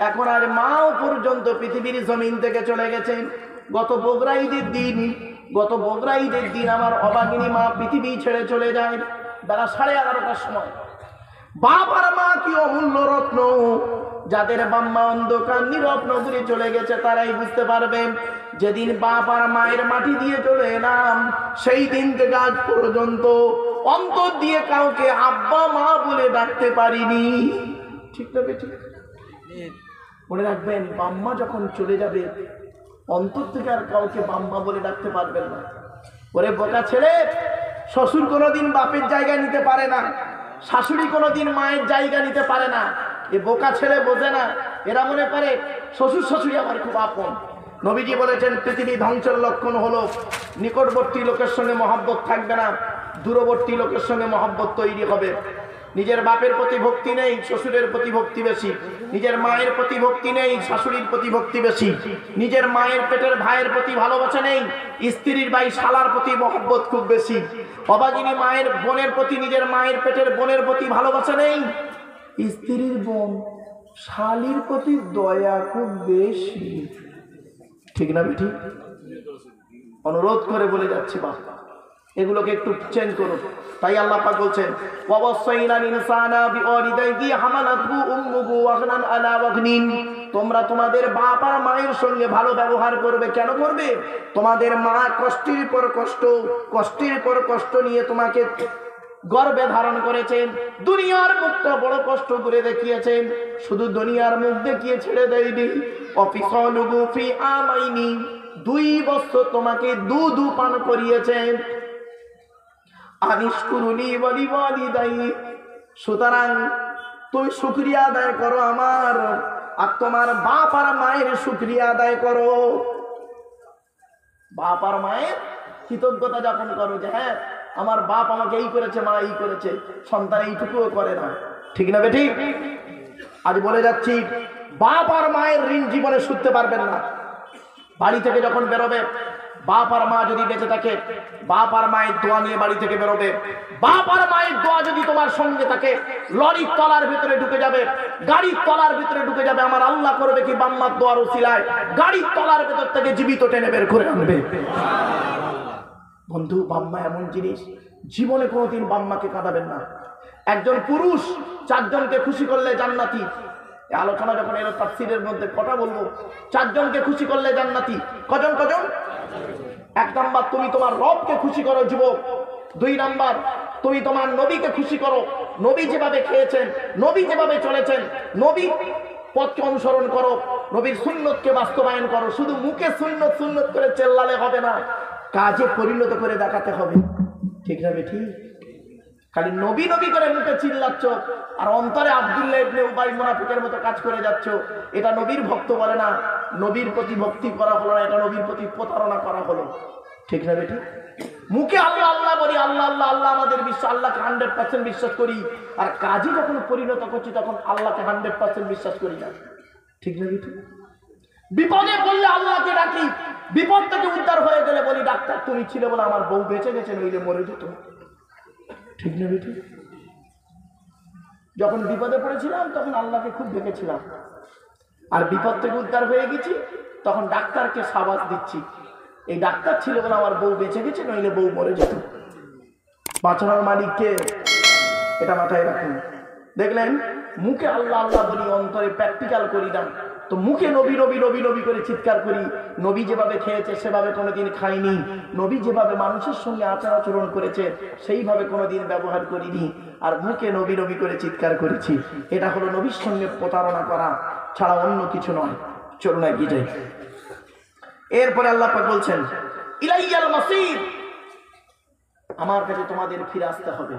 এখন আর মাও পর্যন্ত পৃথিবীর জমিন থেকে চলে গেছে। গত বকরা ঈদের দিন আমার অবাগিনী মা পৃথিবী ছেড়ে চলে যায় বেলা 11:30টার সময়। বাপ আর মা কি অমূল্য রত্ন, যাদের বাম্মা অন্ধকার নীরব নগরে চলে গেছে তারাই বুঝতে পারবেন। যেদিন বাপ আর মায়ের মাটি দিয়ে চলে এলাম, সেই দিন থেকে আজ পর্যন্ত অন্তর দিয়ে কাউকে আব্বা মা বলে ডাকতে পারিনি। ঠিক না বেঠিক? মনে রাখবেন, বাম্মা যখন চলে যাবে অন্তর থেকে আর কাউকে বাম্মা বলে ডাকতে পারবেন না। ওরে বোকা ছেলে, শ্বশুর কোনোদিন বাপের জায়গা নিতে পারে না, শাশুড়ি কোনোদিন মায়ের জায়গা নিতে পারে না। এ বোকা ছেলে বোঝে না, এরা মনে করে শ্বশুর শাশুড়ি আমার খুব আপন। নবীজি বলেছেন পৃথিবী ধ্বংসের লক্ষণ হলো নিকটবর্তী লোকের সঙ্গে মহব্বত থাকবে না, দূরবর্তী লোকের সঙ্গে মহব্বত তৈরি হবে। নিজের বাপের প্রতি ভক্তি নেই, শ্বশুরের প্রতি ভক্তি বেশি। নিজের মায়ের প্রতি ভক্তি নেই, শাশুড়ির প্রতি ভক্তি বেশি। নিজের মায়ের পেটের ভাইয়ের প্রতি ভালোবাসা নেই, স্ত্রীর ভাই শালার প্রতি মহব্বত খুব বেশি। অবাগিনী মায়ের বোনের প্রতি, নিজের মায়ের পেটের বোনের প্রতি ভালোবাসা নেই, স্ত্রীর বোন শালির প্রতি দয়া খুব বেশি। ঠিক না বেঠি? অনুরোধ করে বলে যাচ্ছি বাপ, এগুলোকে একটু চেঞ্জ করুন। তাই আল্লাহ পাক বলছেন, ওয়াসাইনাল ইনসানা বিওয়ালিদাইহি হামালাতহু উম্মুহু ওয়াগনান আলা ওয়াগনিন। তোমরা তোমাদের বাপ আর মায়ের সঙ্গে ভালো ব্যবহার করবে। কেন করবে? তোমাদের মা কষ্টের পর কষ্ট, কষ্টের পর কষ্ট নিয়ে তোমাকে গর্ভে ধারণ করেছেন, দুনিয়ার মুখটা বড় কষ্ট করে দেখিয়েছেন, শুধু দুনিয়ার মুখ দেখিয়ে ছেড়ে দেয়নি। অফিসালুহু ফি আমাইনি, 2 বছর তোমাকে দুধ পান করিয়েছেন। আনিশকুরুনি ওয়া লিওয়ালিদাইক, সুতরাং তুমি শুকরিয়া আদায় করো আমার, আর তোমার বাপ আর মায়ের শুকরিয়া আদায় করো। বাপ আর মায়ের কৃতজ্ঞতা যাপন করো যে হ্যাঁ আমার বাপ আমাকে এই করেছে, মা এই করেছে। সন্তান এইটুকুও করে না। ঠিক না বেঠিক? আজ বলে যাচ্ছি, বাপ আর মায়ের ঋণ জীবনে শুধতে পারবেন না। বাড়ি থেকে যখন বেরোবে, বাপ আর মা যদি বেঁচে থাকে, বাপ আর মায়ের দোয়া নিয়ে বাড়ি থেকে বেরোবে। বাপ আর মায়ের দোয়া যদি তোমার সঙ্গে থাকে, লরির তলার ভিতরে ঢুকে যাবে, গাড়ির তলার ভিতরে ঢুকে যাবে। আমার আল্লাহ করবে কি, বাম্মার দোয়ার উসিলায় গাড়ির তলার ভেতর থেকে জীবিত টেনে বের করে আনবে। বন্ধু, বাম্মা এমন জিনিস, জীবনে কোনোদিন বাম্মাকে কাঁদাবেন না। একজন পুরুষ 4 জনকে খুশি করলে জান্নাতি। আলোচনা যখন এলো তাফসীরের মধ্যে কথা বলবো, 4 জনকে খুশি করলে জান্নাতি। কজন? 1 নাম্বার, তুমি তোমার রবকে খুশি করো যুবক। 2 নাম্বার, তুমি তোমার নবীকে খুশি করো। নবী যেভাবে খেয়েছেন, নবী যেভাবে চলেছেন, নবী পথকে অনুসরণ করো, নবীর সুন্নতকে বাস্তবায়ন করো। শুধু মুখে সুন্নত সুন্নত করে চেল্লালে হবে না, কাজে পরিণত করে দেখাতে হবে। ঠিক না বেঠি? খালি নবী নবী করে মুখে চিল্লাচ্ছ আর অন্তরে আব্দুল্লাহ ইবনে উবাই মুনাফিকের মতো কাজ করে যাচ্ছ। এটা নবীর ভক্ত বলে না, নবীর প্রতি ভক্তি করা হলো না, এটা নবীর প্রতি প্রতারণা করা হলো। ঠিক না বেটি? মুখে আল্লাহ আল্লাহ বলি, আল্লাহ আল্লাহ আল্লাহ আমাদের বিশ্বাস, আল্লাহকে 100% বিশ্বাস করি, আর কাজে যখন পরিণত করছি তখন আল্লাহকে 100% বিশ্বাস করি না। ঠিক না বেটি? বিপদে পড়লে আল্লাহকে ডাকি, বিপদ থেকে উদ্ধার হয়ে গেলে বলি ডাক্তার তুমি ছিলে বলে আমার বউ বেঁচে গেছে, নইলে মরে যেত। ঠিক না বেটি? যখন বিপদে পড়েছিলাম তখন আল্লাহকে খুব ডেকেছিলাম, আর বিপদ থেকে উদ্ধার হয়ে গেছি তখন ডাক্তারকে সাবাস দিচ্ছি, এই ডাক্তার ছিল বলে আমার বউ বেঁচে গেছে, নইলে বউ মরে যেত। বাঁচানোর মালিককে, এটা মাথায় রাখুন। দেখলেন, মুখে আল্লাহ আল্লাহ বলি, অন্তরে প্র্যাকটিক্যাল করি না। তো মুখে নবী নবী নবী নবী করে চিৎকার করি, নবী যেভাবে খেয়েছে সেভাবে কোনোদিন খাইনি, নবী যেভাবে মানুষের সঙ্গে আচার আচরণ করেছে সেইভাবে কোনোদিন ব্যবহার করিনি, আর মুখে নবী নবী করে চিৎকার করেছি। এটা হলো নবীর সঙ্গে প্রতারণা করা ছাড়া অন্য কিছু নয়। চলুন এগিয়ে যাই। এরপরে আল্লাহ পাক বলছেন, ইলাইয়াল মাসির, আমার কাছে তোমাদের ফিরে আসতে হবে,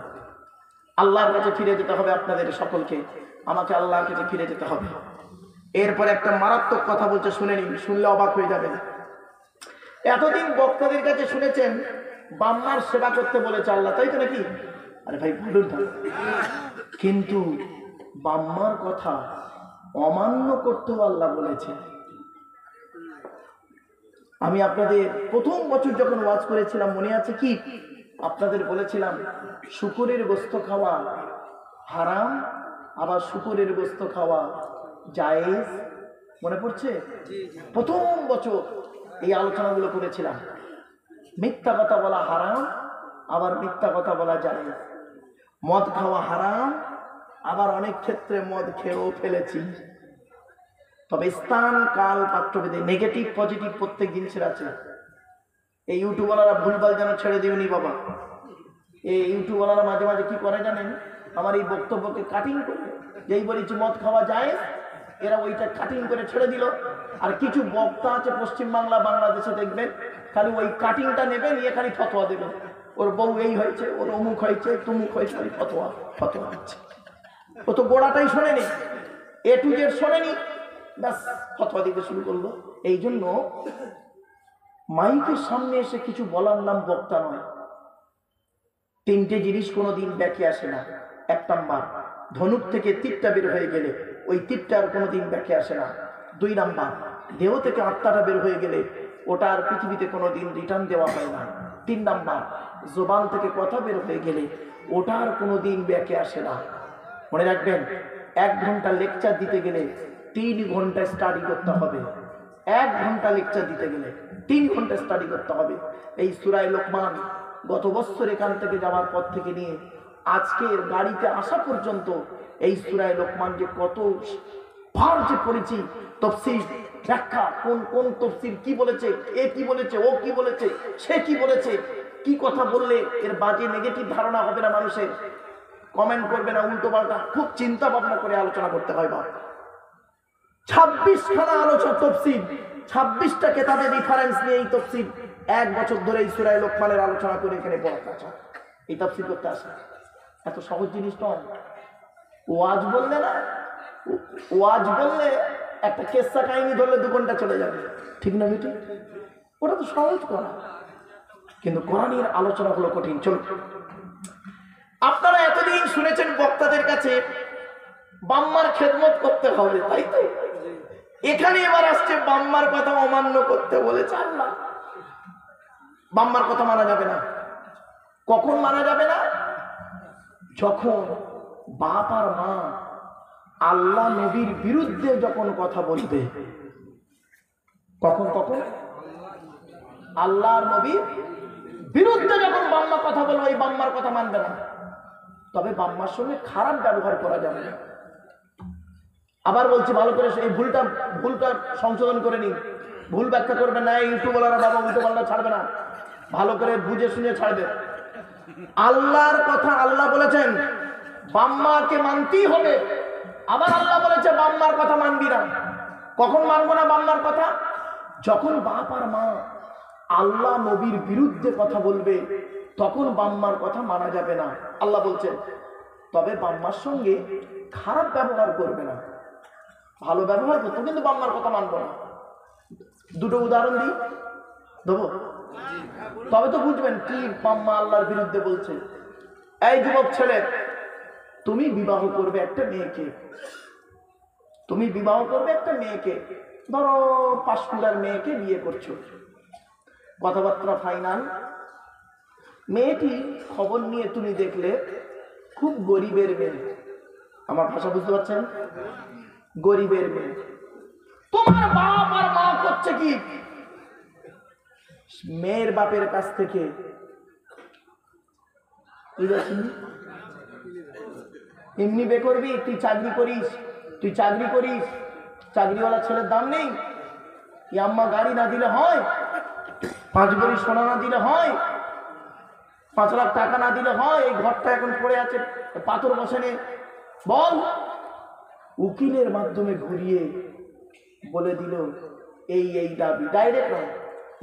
আল্লাহর কাছে ফিরে যেতে হবে। আপনাদের সকলকে আমাকে আল্লাহর কাছে ফিরে যেতে হবে। এরপরে একটা মারাত্মক কথা বলছে, শুনে নিন, শুনলে অবাক হয়ে যাবেন। এতদিন বক্তাদের কাছে শুনেছেন বাম্মার সেবা করতে বলেছে আল্লাহ, তাই তো নাকি? আরে ভাই বলুন না, কিন্তু বাম্মার কথা অমান্য করতেও আল্লাহ বলেছে। আমি আপনাদের প্রথম বছর যখন ওয়াজ করেছিলাম মনে আছে কি? আপনাদের বলেছিলাম শুকরের গোশত খাওয়া হারাম, আবার শুকরের গোশত খাওয়া জায়েজ। মনে পড়ছে? প্রথম বছর এই আলোচনাগুলো করেছিলাম। মিথ্যা কথা বলা হারাম, আবার মিথ্যা কথা বলা জায়েজ। মদ খাওয়া হারাম, আবার অনেক ক্ষেত্রে মদ খেয়েও ফেলেছি। তবে স্থান কাল পাত্রভেদে নেগেটিভ পজিটিভ প্রত্যেক জিনিসের আছে। এই ইউটিউবওয়ালারা ভুলভাল যেন ছেড়ে দিবেনি বাবা। এই ইউটিউবওয়ালারা মাঝে মাঝে কি করে জানেন? আমার এই বক্তব্যকে কাটিং করে, যেই বলেছি মদ খাওয়া যায়, এরা ওইটা কাটিং করে ছেড়ে দিল। আর কিছু বক্তা আছে পশ্চিমবাংলা বাংলাদেশে, দেখবেন খালি ওই কাটিংটা নেবে, নিয়ে খালি ফতোয়া দেবে। ওর বউ এই হয়েছে, ওর অমুক হয়েছে, তুমুক হয়েছে, ওই ফতোয়া ফতোয়া হচ্ছে। ও তো গোড়াটাই শোনেনি, এ টু জেড শোনেনি, ব্যাস ফতোয়া দিতে শুরু করলো। এই জন্য মাইকের সামনে এসে কিছু বলার নাম বক্তা নয়। তিনটে জিনিস কোনোদিন ব্যাকে আসে না। এক নাম্বার, ধনুক থেকে তীরটা বের হয়ে গেলে ওই তীরটা আর কোনোদিন ব্যাকে আসে না। দুই নাম্বার, দেহ থেকে আত্মাটা বের হয়ে গেলে ওটা আর পৃথিবীতে কোনোদিন রিটার্ন দেওয়া হয় না। তিন নাম্বার, জবান থেকে কথা বের হয়ে গেলে ওটা আর কোনোদিন ব্যাকে আসে না। মনে রাখবেন, 1 ঘন্টা লেকচার দিতে গেলে 3 ঘন্টা স্টাডি করতে হবে। 1 ঘন্টা লেকচার দিতে গেলে 3 ঘন্টা স্টাডি করতে হবে। এই সূরা লোকমান গত বছর এখান থেকে যাওয়ার পর থেকে নিয়ে আজকের গাড়িতে আসা পর্যন্ত এই সূরা লোকমান যে কত ভার যে পড়েছি, তাফসীর ব্যাখ্যা, কোন কোন তাফসীর কি বলেছে, এ কি বলেছে, ও কি বলেছে, সে কি বলেছে, কি কথা বললে এর বাজে নেগেটিভ ধারণা হবে না মানুষের, কমেন্ট করবে না উল্টো পাল্টা, খুব চিন্তা ভাবনা করে আলোচনা করতে হয়। বাবা 26 খানা আলোচনা তাফসীর, 26টা কিতাবের রেফারেন্স নিয়ে এই তাফসীর 1 বছর ধরে এই সূরা লোকমানের আলোচনা করে এখানে পড়াতে আসা, এই তাফসীর করতে আসা এত সহজ জিনিস নয়। ওয়াজ বললে না, ওয়াজ বললে একটা কেসা কাহিনী ধরলে 2 ঘন্টা চলে যাবে, ঠিক না বেটি? ওটা তো সহজ করা, কিন্তু কোরআনের আলোচনা হলো কঠিন। চলুন, আপনারা এতদিন শুনেছেন বক্তাদের কাছে বাম্মার খেদমত করতে হবে, তাই তো? এখানে এবার আসছে বাম্মার কথা অমান্য করতে বলেছে আল্লাহ। বাম্মার কথা মানা যাবে না। কখন মানা যাবে না? যখন বাপ আর মা আল্লাহ নবীর বিরুদ্ধে যখন কথা বলবে, কখন কখন আল্লাহর নবীর বিরুদ্ধে যখন বাম্মা কথা বলবে, ওই বাম্মার কথা মানবে না। তবে বাম্মার সঙ্গে খারাপ ব্যবহার করা যাবে না। আবার বলছি, ভালো করে এই ভুলটা সংশোধন করে নিন। ভুল ব্যাখ্যা করবে না, ইউটিউবওয়ালারা বাবা উল্টো পাল্টা ছাড়বে না, ভালো করে বুঝে শুনে ছাড়বে। আল্লাহর কথা আল্লাহ বলেছেন বাম্মাকে মানতেই হবে, আবার আল্লাহ বলেছে বাম্মার কথা মানবি না। কখন মানবো না বাম্মার কথা? যখন বাপ আর মা আল্লাহ নবীর বিরুদ্ধে কথা বলবে, তখন বাম্মার কথা মানা যাবে না। আল্লাহ বলছেন তবে বাম্মার সঙ্গে খারাপ ব্যবহার করবে না, ভালো ব্যবহার করতো, কিন্তু বাম্মার কথা মানবো না। দুটো উদাহরণ দিই, দেবো? তবে তো বুঝবেন কি বাম্মা আল্লাহর বিরুদ্ধে বলছে। এই যুবক ছেলে, তুমি বিবাহ করবে একটা মেয়েকে, তুমি বিবাহ করবে একটা মেয়েকে, ধরো পাঁশকুড়ার মেয়েকে বিয়ে করছো, কথাবার্তা ফাইনাল। মেয়েটি খবর নিয়ে তুমি দেখলে খুব গরিবের মেয়ে, আমার ভাষা বুঝতে পারছেন, গরিবের মেয়ে। তোমার বাপ আর মা করছে কি, মেয়ের বাপের কাছ থেকে এমনি বে করবি, তুই চাকরি করিস, তুই চাকরি করিস, চাকরিওয়ালা ছেলের দাম নেই, আম্মা গাড়ি না দিলে হয়, 5 ভরি সোনা না দিলে হয়, 5 লাখ টাকা না দিলে হয়, এই ঘরটা এখন পড়ে আছে পাথর বসানে, বল। উকিলের মাধ্যমে ঘুরিয়ে বলে দিল এই এই দাবি, ডাইরেক্ট নয়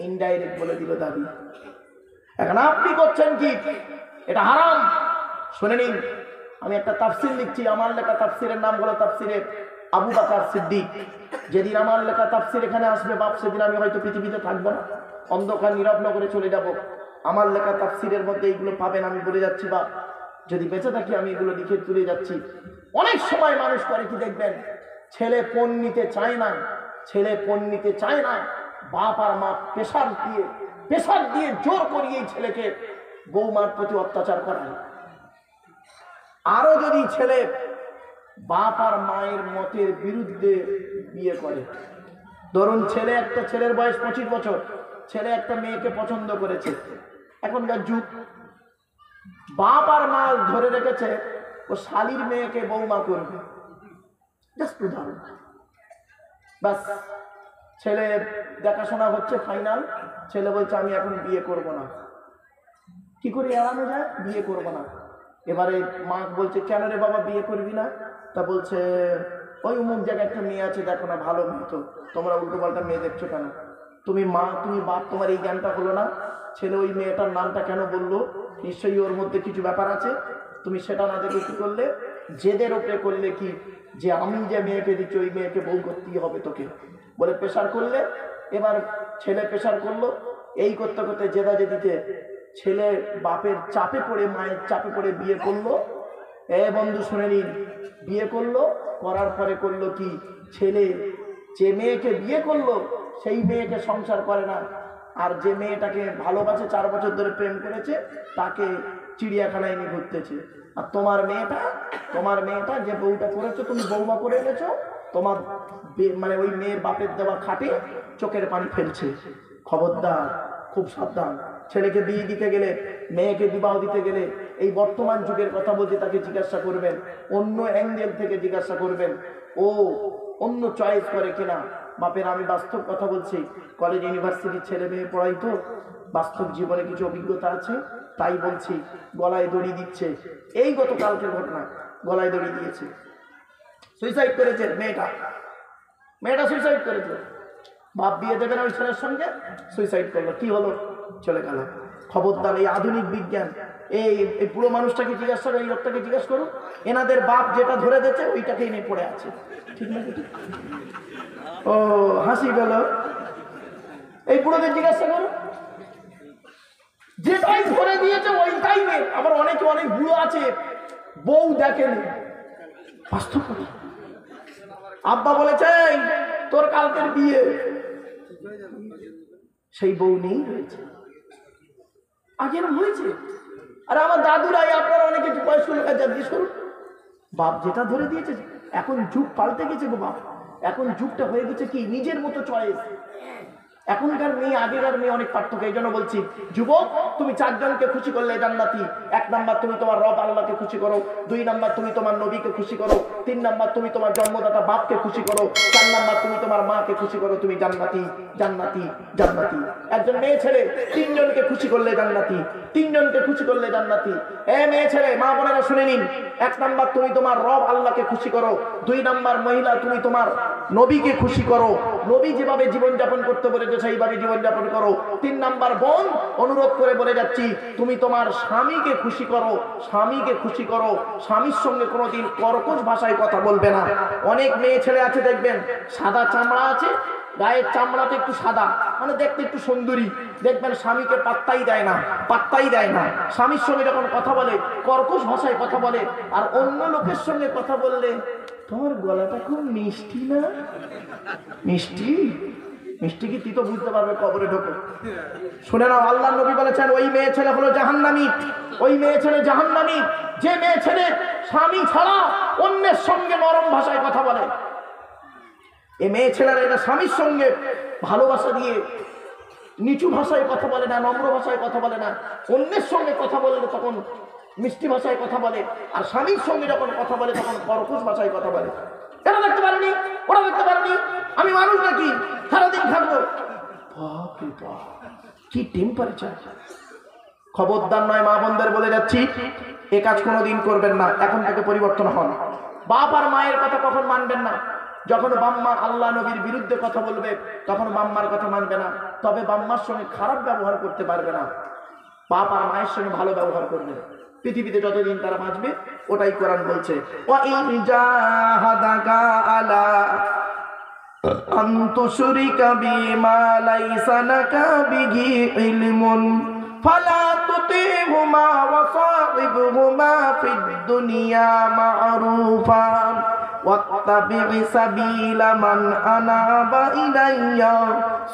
ইনডাইরেক্ট বলে দিল দাবি। এখন আপনি করছেন কি, এটা হারাম। শুনে নিন, আমি একটা তাফসির লিখছি, আমার লেখা তাফসিরের নাম হলো তাফসিরে আবু বকর সিদ্দিক। যেদিন আমার লেখা তাফসির এখানে আসবে বাপ, সেদিন আমি হয়তো পৃথিবীতে থাকবো না, অন্ধকার নীরব নগরে চলে যাব। আমার লেখা তাফসিরের মধ্যে এইগুলো পাবেন, আমি বলে যাচ্ছি বাপ, যদি বেঁচে থাকি আমি এগুলো লিখে তুলে যাচ্ছি। অনেক সময় মানুষ করে কি দেখবেন, ছেলে পণ নিতে চায় না, ছেলে পণ নিতে চায় না, বাপ আর মা প্রেশার দিয়ে জোর করিয়ে ছেলেকে বৌমার প্রতি অত্যাচার করায়। আরো যদি ছেলে বাপ আর মায়ের মতের বিরুদ্ধে বিয়ে করে, ধরুন ছেলে, একটা ছেলের বয়স 25 বছর, ছেলে একটা মেয়েকে পছন্দ করেছে, এখনকার যুগ, বাপ আর মা ধরে রেখেছে ও শালির মেয়েকে বৌমা করবে, জাস্ট উদাহরণ। বাস, ছেলে দেখাশোনা হচ্ছে ফাইনাল, ছেলে বলছে আমি এখন বিয়ে করব না। কি করে এড়ানো যায়, বিয়ে করব না। এবারে মা বলছে কেন রে বাবা বিয়ে করবি না? তা বলছে ওই অমুক জায়গায় একটা মেয়ে আছে, দেখো না ভালো মেয়ে, তো তোমরা উল্টো পাল্টা মেয়ে দেখছো কেন? তুমি মা, তুমি বাপ, তোমার এই জ্ঞানটা হলো না? ছেলে ওই মেয়েটার নামটা কেন বললো, নিশ্চয়ই ওর মধ্যে কিছু ব্যাপার আছে, তুমি সেটা না দেখে কি করলে, জেদের ওপরে করলে কি, যে আমি যে মেয়েকে দিচ্ছি ওই মেয়েকে বউ করতেই হবে তোকে, বলে প্রেশার করলে। এবার ছেলে প্রেশার করলো, এই করতে করতে জেদাজেদিতে ছেলে বাপের চাপে পড়ে, মায়ের চাপে পড়ে বিয়ে করলো। বন্ধু শুনে নিন, বিয়ে করলো, করার পরে করলো কি, ছেলে যে মেয়েকে বিয়ে করলো সেই মেয়েকে সংসার করে না, আর যে মেয়েটাকে ভালোবাসে, 4 বছর ধরে প্রেম করেছে, তাকে চিড়িয়াখানায় নিয়ে ঘুরতেছে। আর তোমার মেয়েটা যে বউটা করেছো, তুমি বৌমা করে এনেছো, তোমার মানে ওই মেয়ের বাপের দেওয়া খাটে চোখের পানি ফেলছে। খবরদার, খুব সাবধান। ছেলেকে বিয়ে দিতে গেলে, মেয়েকে বিবাহ দিতে গেলে, এই বর্তমান যুগের কথা বলতে তাকে জিজ্ঞাসা করবেন, অন্য অ্যাঙ্গেল থেকে জিজ্ঞাসা করবেন, ও অন্য চয়েস করে কিনা। বাপের আমি বাস্তব কথা বলছি, কলেজ ইউনিভার্সিটির ছেলে মেয়ে পড়াই তো, বাস্তব জীবনে কিছু অভিজ্ঞতা আছে, তাই বলছি। গলায় দড়ি দিচ্ছে, এই গতকালকের ঘটনা, গলায় দড়ি দিয়েছে, সুইসাইড করেছে মেয়েটা সুইসাইড করেছে। বাপ বিয়ে দেবে না ওই ছেলের সঙ্গে, সুইসাইড করলো, কি হলো, চলে গেল। খবরদার, এই আধুনিক বিজ্ঞান, এই পুরো মানুষটাকে জিজ্ঞাসা করো, এই লোকটাকে জিজ্ঞাসা করো, এনাদের বাপ যেটা ধরে দিচ্ছে ওইটাকেই নিয়ে পড়ে আছে, ঠিক না? ও হাসি গেল, এই বুড়োদের জিজ্ঞাসা করো, যেটাই ধরে দিয়েছে ওইটাই মেয়ে। আবার অনেক বুড়ো আছে বউ দেখেনি, বাস্তব কথা। আব্বা বলেছে তোর কালকের বিয়ে, সেই বউ নেই হয়েছে, আগের হয়েছে। আর আমার দাদুরাই, আপনারা অনেকে বয়স্ক লোক জিজ্ঞেস করুন, বাপ যেটা ধরে দিয়েছে। এখন যুগ পাল্টে গেছে গো বাপ, এখন যুগটা হয়ে গেছে কি, নিজের মতো চয়েস। এখনকার মেয়ে আগেকার মেয়ে অনেক পার্থক্য। এই জন্য বলছি যুবক, তুমি 4 জনকে খুশি করলে জান্নাতি। 1 নাম্বার, তুমি তোমার রব আল্লাহকে খুশি করো। 2 নাম্বার, তুমি তোমার নবীকে খুশি করো। 3 নাম্বার, তুমি তোমার জন্মদাতা বাপকে খুশি করো। 4 নাম্বার, তুমি তোমার মাকে খুশি করো। তুমি জান্নাতি, জান্নাতি, জান্নাতি। একজন মেয়ে ছেলে 3 জনকে খুশি করলে জান্নাতি, 3 জনকে খুশি করলে জান্নাতি। মেয়ে ছেলে, মা বোনেরা শুনে নিন, 1 নাম্বার, তুমি তোমার রব আল্লাহকে খুশি করো। 2 নাম্বার মহিলা, তুমি তোমার নবীকে খুশি করো। নবী যেভাবে জীবনযাপন করতে বলেছে সেইভাবে জীবনযাপন করো। 3 নাম্বার বোন, অনুরোধ করে বলে যাচ্ছি, তুমি তোমার স্বামীকে খুশি করো, স্বামীকে খুশি করো। স্বামীর সঙ্গে কোনোদিন কর্কশ ভাষায় কথা বলবে না। অনেক মেয়ে ছেলে আছে দেখবেন, সাদা চামড়া আছে, গায়ের চামড়াতে একটু সাদা, মানে দেখতে একটু সুন্দরী, দেখবেন স্বামীকে পাত্তাই দেয় না, পাত্তাই দেয় না। স্বামীর সঙ্গে যখন কথা বলে কর্কশ ভাষায় কথা বলে, আর অন্য লোকের সঙ্গে কথা বললে, তোমার গলাটা খুব মিষ্টি না, মিষ্টি, মিষ্টি কি তুই তো বুঝতে পারবে কবরে ঢোকে। শুনে নাও, আল্লাহর নবী বলেছেন ওই মেয়ে ছেলে হলো জাহান্নামী, ওই মেয়ে ছেলে জাহান্নামী যে মেয়ে ছেলে স্বামী ছাড়া অন্যের সঙ্গে নরম ভাষায় কথা বলে। এই মেয়ে ছেলেরা এটা স্বামীর সঙ্গে ভালোবাসা দিয়ে নিচু ভাষায় কথা বলে না, নম্র ভাষায় কথা বলে না। অন্যের সঙ্গে কথা বললে তখন মিষ্টি ভাষায় কথা বলে, আর স্বামীর সঙ্গে যখন কথা বলে তখন কর্কশ ভাষায় কথা বলে। এরা দেখতে পারেনি, ওরা দেখতে পারেনি, আমি মানুষ নাকি সারাদিন থাকবো। বাপরে বাপ, কি টেম্পারেচার! খবরদার নয়, মা বোনদের বলে যাচ্ছি, এ কাজ কোনোদিন করবেন না। এখন থেকে পরিবর্তন হন। বাপ আর মায়ের কথা কখন মানবেন না? যখন বাম্মা আল্লাহ নবীর বিরুদ্ধে কথা বলবে তখন বাম্মার কথা মানবে না, তবে বাম্মার সঙ্গে খারাপ ব্যবহার করতে পারবে না। বাপ আর মায়ের সঙ্গে ভালো ব্যবহার করবে। পৃথিবীতে যতদিন তারা বাঁচবে, ওটাই কোরআন বলছে। ওয়া ইন জাহাদাকা আলা আন তুশরিকা বিমা লাইসা লাকা বিহি ইলমুন ফালা তুতিহুমা ওয়া সাহিবহুমা ফিদ দুনিয়া মা'রুফা ওয়াত্তাবি সাবিলা মান আনাবা ইলাইয়া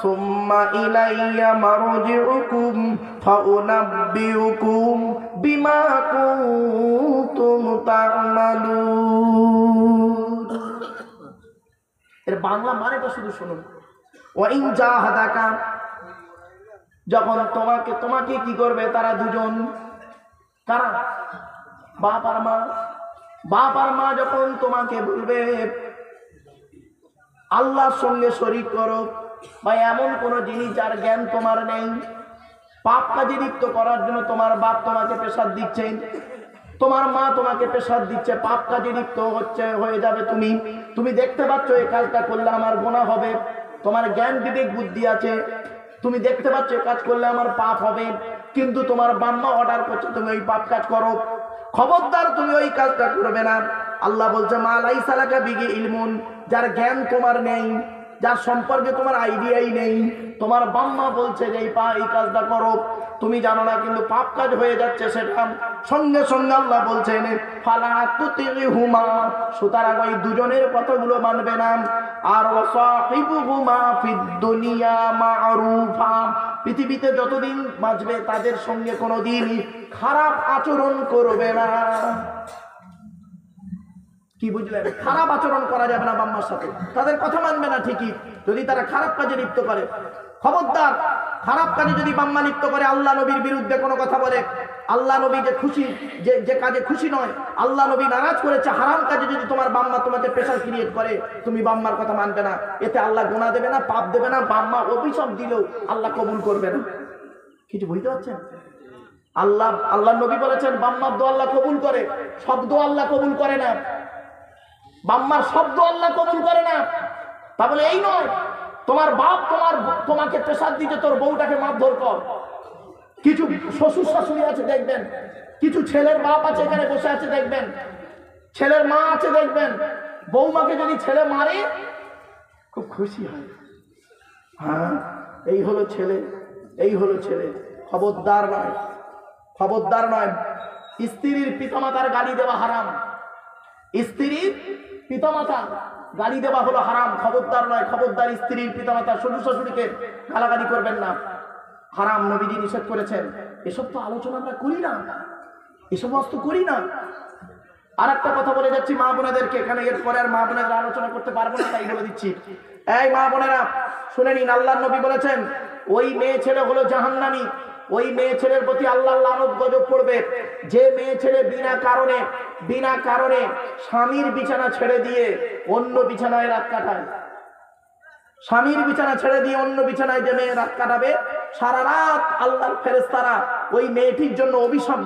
সুম্মা ইলাইয়া মারজিউকুম ফাউনাব্বিউকুম বিমা কুনতুম তা'মালুন। এর বাংলা মানেটা শুধু শুনুন। ওয়া ইন জাহাদাকা, যখন তোমাকে কি করবে তারা দুজন, কারা? বাপ আর মা। বাপ আর মা যখন তোমাকে বলবে আল্লাহর সঙ্গে শরীক করো, বা এমন কোন জিনিস যার জ্ঞান তোমার নেই, পাপ কাজে লিপ্ত করার জন্য তোমার বাপ তোমাকে প্রেসার দিচ্ছে, তোমার মা তোমাকে প্রেসার দিচ্ছে, পাপ কাজে লিপ্ত হয়ে যাবে তুমি দেখতে পাচ্ছ এই কাজটা করলে আমার গুনাহ হবে, তোমার জ্ঞান বিবেক বুদ্ধি আছে, তুমি দেখতে পাচ্ছ এই কাজ করলে আমার পাপ হবে, কিন্তু তোমার বাম্মা অর্ডার করছে তুমি ওই পাপ কাজ করো। খবরদার, তুমি ওই কাজটা করবে না। আল্লাহ বলছে মা লাইসা লাকা বিহি ইলমুন, যার জ্ঞান তোমার নেই, যার সম্পর্কে তোমার আইডিয়াই নেই, তোমার বাম্মা বলছে যে এই কাজটা করো, তুমি জানো না, কিন্তু পাপ কাজ হয়ে যাচ্ছে সেটা। সঙ্গে সঙ্গে আল্লাহ বলছেন ফালা তুতিহুমা, সুতরাং ওই দুজনের কথাগুলো মানবে না। আর ওয়াসাহিবুহুমা ফিদ দুনিয়া মা'রুফা, পৃথিবীতে যতদিন বাঁচবে তাদের সঙ্গে কোনোদিন খারাপ আচরণ করবে না। কি বুঝলেন? খারাপ আচরণ করা যাবে না বাম্মার সাথে, তাদের কথা মানবে না ঠিকই, যদি তারা খারাপ কাজে লিপ্ত করে। খবরদার, খারাপ কাজে যদি বাম্মা লিপ্ত করে, আল্লাহ নবীর বিরুদ্ধে কোনো কথা বলে, আল্লাহ নবী যে খুশি, যে কাজে খুশি নয়, আল্লাহ নবী নারাজ করেছে, হারাম কাজে যদি তোমার বাম্মা তোমাকে প্রেশার ক্রিয়েট করে, তুমি বাম্মার কথা মানবে না। এতে আল্লাহ গুনাহ দেবে না, পাপ দেবে না, বাম্মা অভিশাপ দিলেও আল্লাহ কবুল করবে না। কিছু বুঝতে পারছেন? আল্লাহ নবী বলেছেন বাম্মার দোয়া আল্লাহ কবুল করে, শব্দ আল্লাহ কবুল করে না। বাম্মার শব্দ আল্লাহ কবুল করে না। তা বলে এই নয় তোমার বাপ তোমাকে প্রেসার দিতে তোর বউটাকে মারধর কর। কিছু শ্বশুর শাশুড়ি আছে দেখবেন, কিছু ছেলের বাপ আছে এখানে বসে আছে দেখবেন, ছেলের মা আছে দেখবেন, বৌমাকে যদি ছেলে মারে খুব খুশি হয়, হ্যাঁ এই হলো ছেলে, এই হলো ছেলে। খবরদার নয়, খবরদার নয়। স্ত্রীর পিতামাতার গালি দেওয়া হারাম, স্ত্রীর পিতামাতা গালি দেওয়া হলো হারাম। খবরদার নয়, খবরদার, স্ত্রীর পিতামাতা শ্বশুর শাশুড়িকে গালাগালি করবেন না, হারাম, নবীজি নিষেধ করেছেন। এসব তো আলোচনা আমরা করি না, এসব বস্তু করি না। আর একটা কথা বলে যাচ্ছি মা বোনেদেরকে, এখানে এর পরে আর মা বোনেরা আলোচনা করতে পারবো না, তাই বলে দিচ্ছি। এই মা বোনেরা শুনে নিন, আল্লাহর নবী বলেছেন ওই মেয়ে ছেলে হলো জাহান্নামী, ওই মেয়ে ছেলের প্রতি আল্লাহর লানত গজব পড়বে যে মেয়ে ছেলে বিনা কারণে স্বামীর বিছানা ছেড়ে দিয়ে অন্য বিছানায় রাত কাটায়। স্বামীর বিছানা ছেড়ে দিয়ে অন্য বিছানায় যে মেয়ে রাত কাটাবে সারা রাত আল্লাহর ফেরেশতারা ওই মেয়েটির জন্য অভিশাপ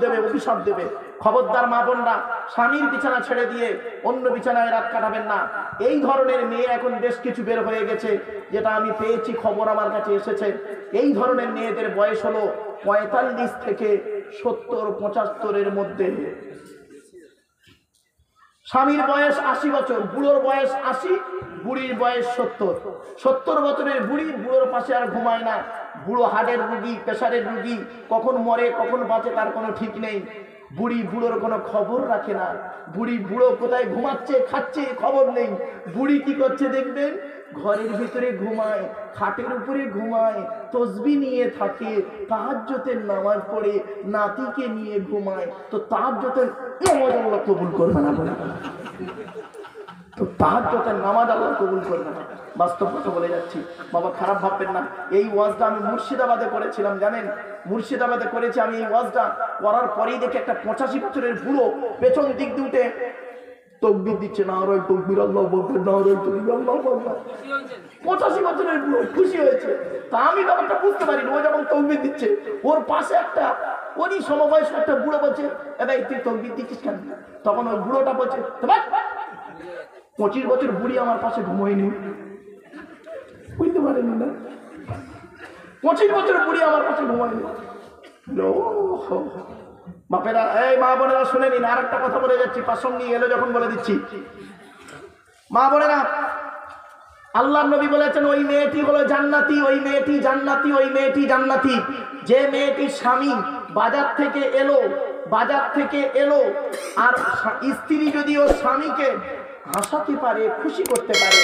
দেবে। খবরদার মা বোনরা, স্বামীর বিছানা ছেড়ে দিয়ে অন্য বিছানায় রাত কাটাবেন না। এই ধরনের মেয়ে এখন বেশ কিছু বের হয়ে গেছে, যেটা আমি পেয়েছি, খবর আমার কাছে এসেছে। এই ধরনের মেয়েদের বয়স হলো 45 থেকে 70-75 মধ্যে। স্বামীর বয়স 80 বছর, বুড়োর বয়স 80, বুড়ির বয়স 70। 70 বছরের বুড়োর পাশে আর ঘুমায় না। বুড়ো হার্টের রুগী, প্রেশারের রুগী, কখন মরে কখন বাঁচে তার কোনো ঠিক নেই। বুড়োর কোনো খবর রাখে না। বুড়ো কোথায় ঘুমাচ্ছে খাচ্ছে খবর নেই। বুড়ি কি করছে দেখবেন, ঘরের ভিতরে ঘুমায়, খাটের উপরে ঘুমায়, তসবিহ নিয়ে থাকে, তাহাজ্জুদের নামাজ পড়ে, নাতিকে নিয়ে ঘুমায়। তো তাহাজ্জুদের নামাজ আল্লাহ কবুল করবে না, তো তাহাজ্জুদের নামাজ আল্লাহ কবুল করবে না। বাস্তব কথা বলে যাচ্ছি বাবা, খারাপ ভাববেন না। এই ওয়াজটা আমি মুর্শিদাবাদে করেছিলাম, জানেন, মুর্শিদাবাদে করেছি আমি। এই ওয়াজটা করার পরেই দেখে একটা 85 বছরের বুড়ো পেছন দিক দিয়ে উঠে তকবীর দিচ্ছে, না রয় তকবীর আল্লাহ বলতে, না রয় তকবীর আল্লাহ বলতে। 85 বছরের বুড়ো খুশি হয়েছে। তা আমি ব্যাপারটা বুঝতে পারিনি। ও যখন তকবীর দিচ্ছে, ওর পাশে একটা ওরই সমবয়স একটা বুড়ো বলছে, এবার তুই তকবীর দিচ্ছিস কেন? তখন ওই বুড়োটা বলছে, 25 বছর বুড়ি আমার পাশে ঘুমোয়নি, বুঝতে পারেনি না? 25 বছর বুড়ি আমার পাশে ঘুমায়নি। বাপেরা, এই মা বোনেরা শুনে নিন, আর একটা কথা বলে যাচ্ছি, প্রাসঙ্গিক এলো যখন বলে দিচ্ছি। মা বোনেরা, আল্লাহ নবী বলেছেন ওই মেয়েটি হলো জান্নাতি, ওই মেয়েটি জান্নাতি, ওই মেয়েটি জান্নাতি। যে মেয়েটির স্বামী বাজার থেকে এলো আর স্ত্রী যদি ওর স্বামীকে হাসাতে পারে, খুশি করতে পারে,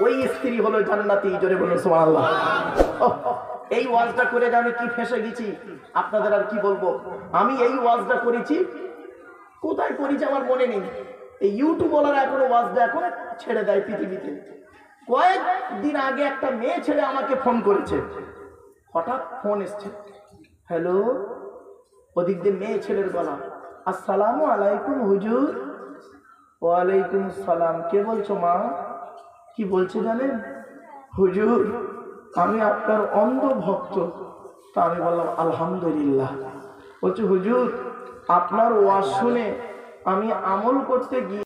ওই স্ত্রী হলো জান্নাতি। জোরে বলুন সুবহানাল্লাহ। এই ওয়াজটা করে যে আমি কি ফেঁসে গেছি আপনাদের আর কি বলবো। আমি এই ওয়াজটা করেছি, কোথায় করেছি আমার মনে নেই। এই ইউটিউবওয়ালারা এখনো ওয়াজটা এখন ছেড়ে দেয় পৃথিবীতে। কয়েকদিন আগে একটা মেয়ে ছেলে আমাকে ফোন করেছে, হঠাৎ ফোন এসছে, হ্যালো, ওদিক দিয়ে মেয়ে ছেলের গলা, আসসালামু আলাইকুম হুজুর। ওয়ালাইকুম সালাম। কে বলছো মা? কি বলছে জানেন, হুজুর আমি আপনার অন্ধ ভক্ত। তা আমি বললাম আলহামদুলিল্লাহ। বলছে হুজুর আপনার ওয়াজ শুনে আমি আমল করতে গিয়ে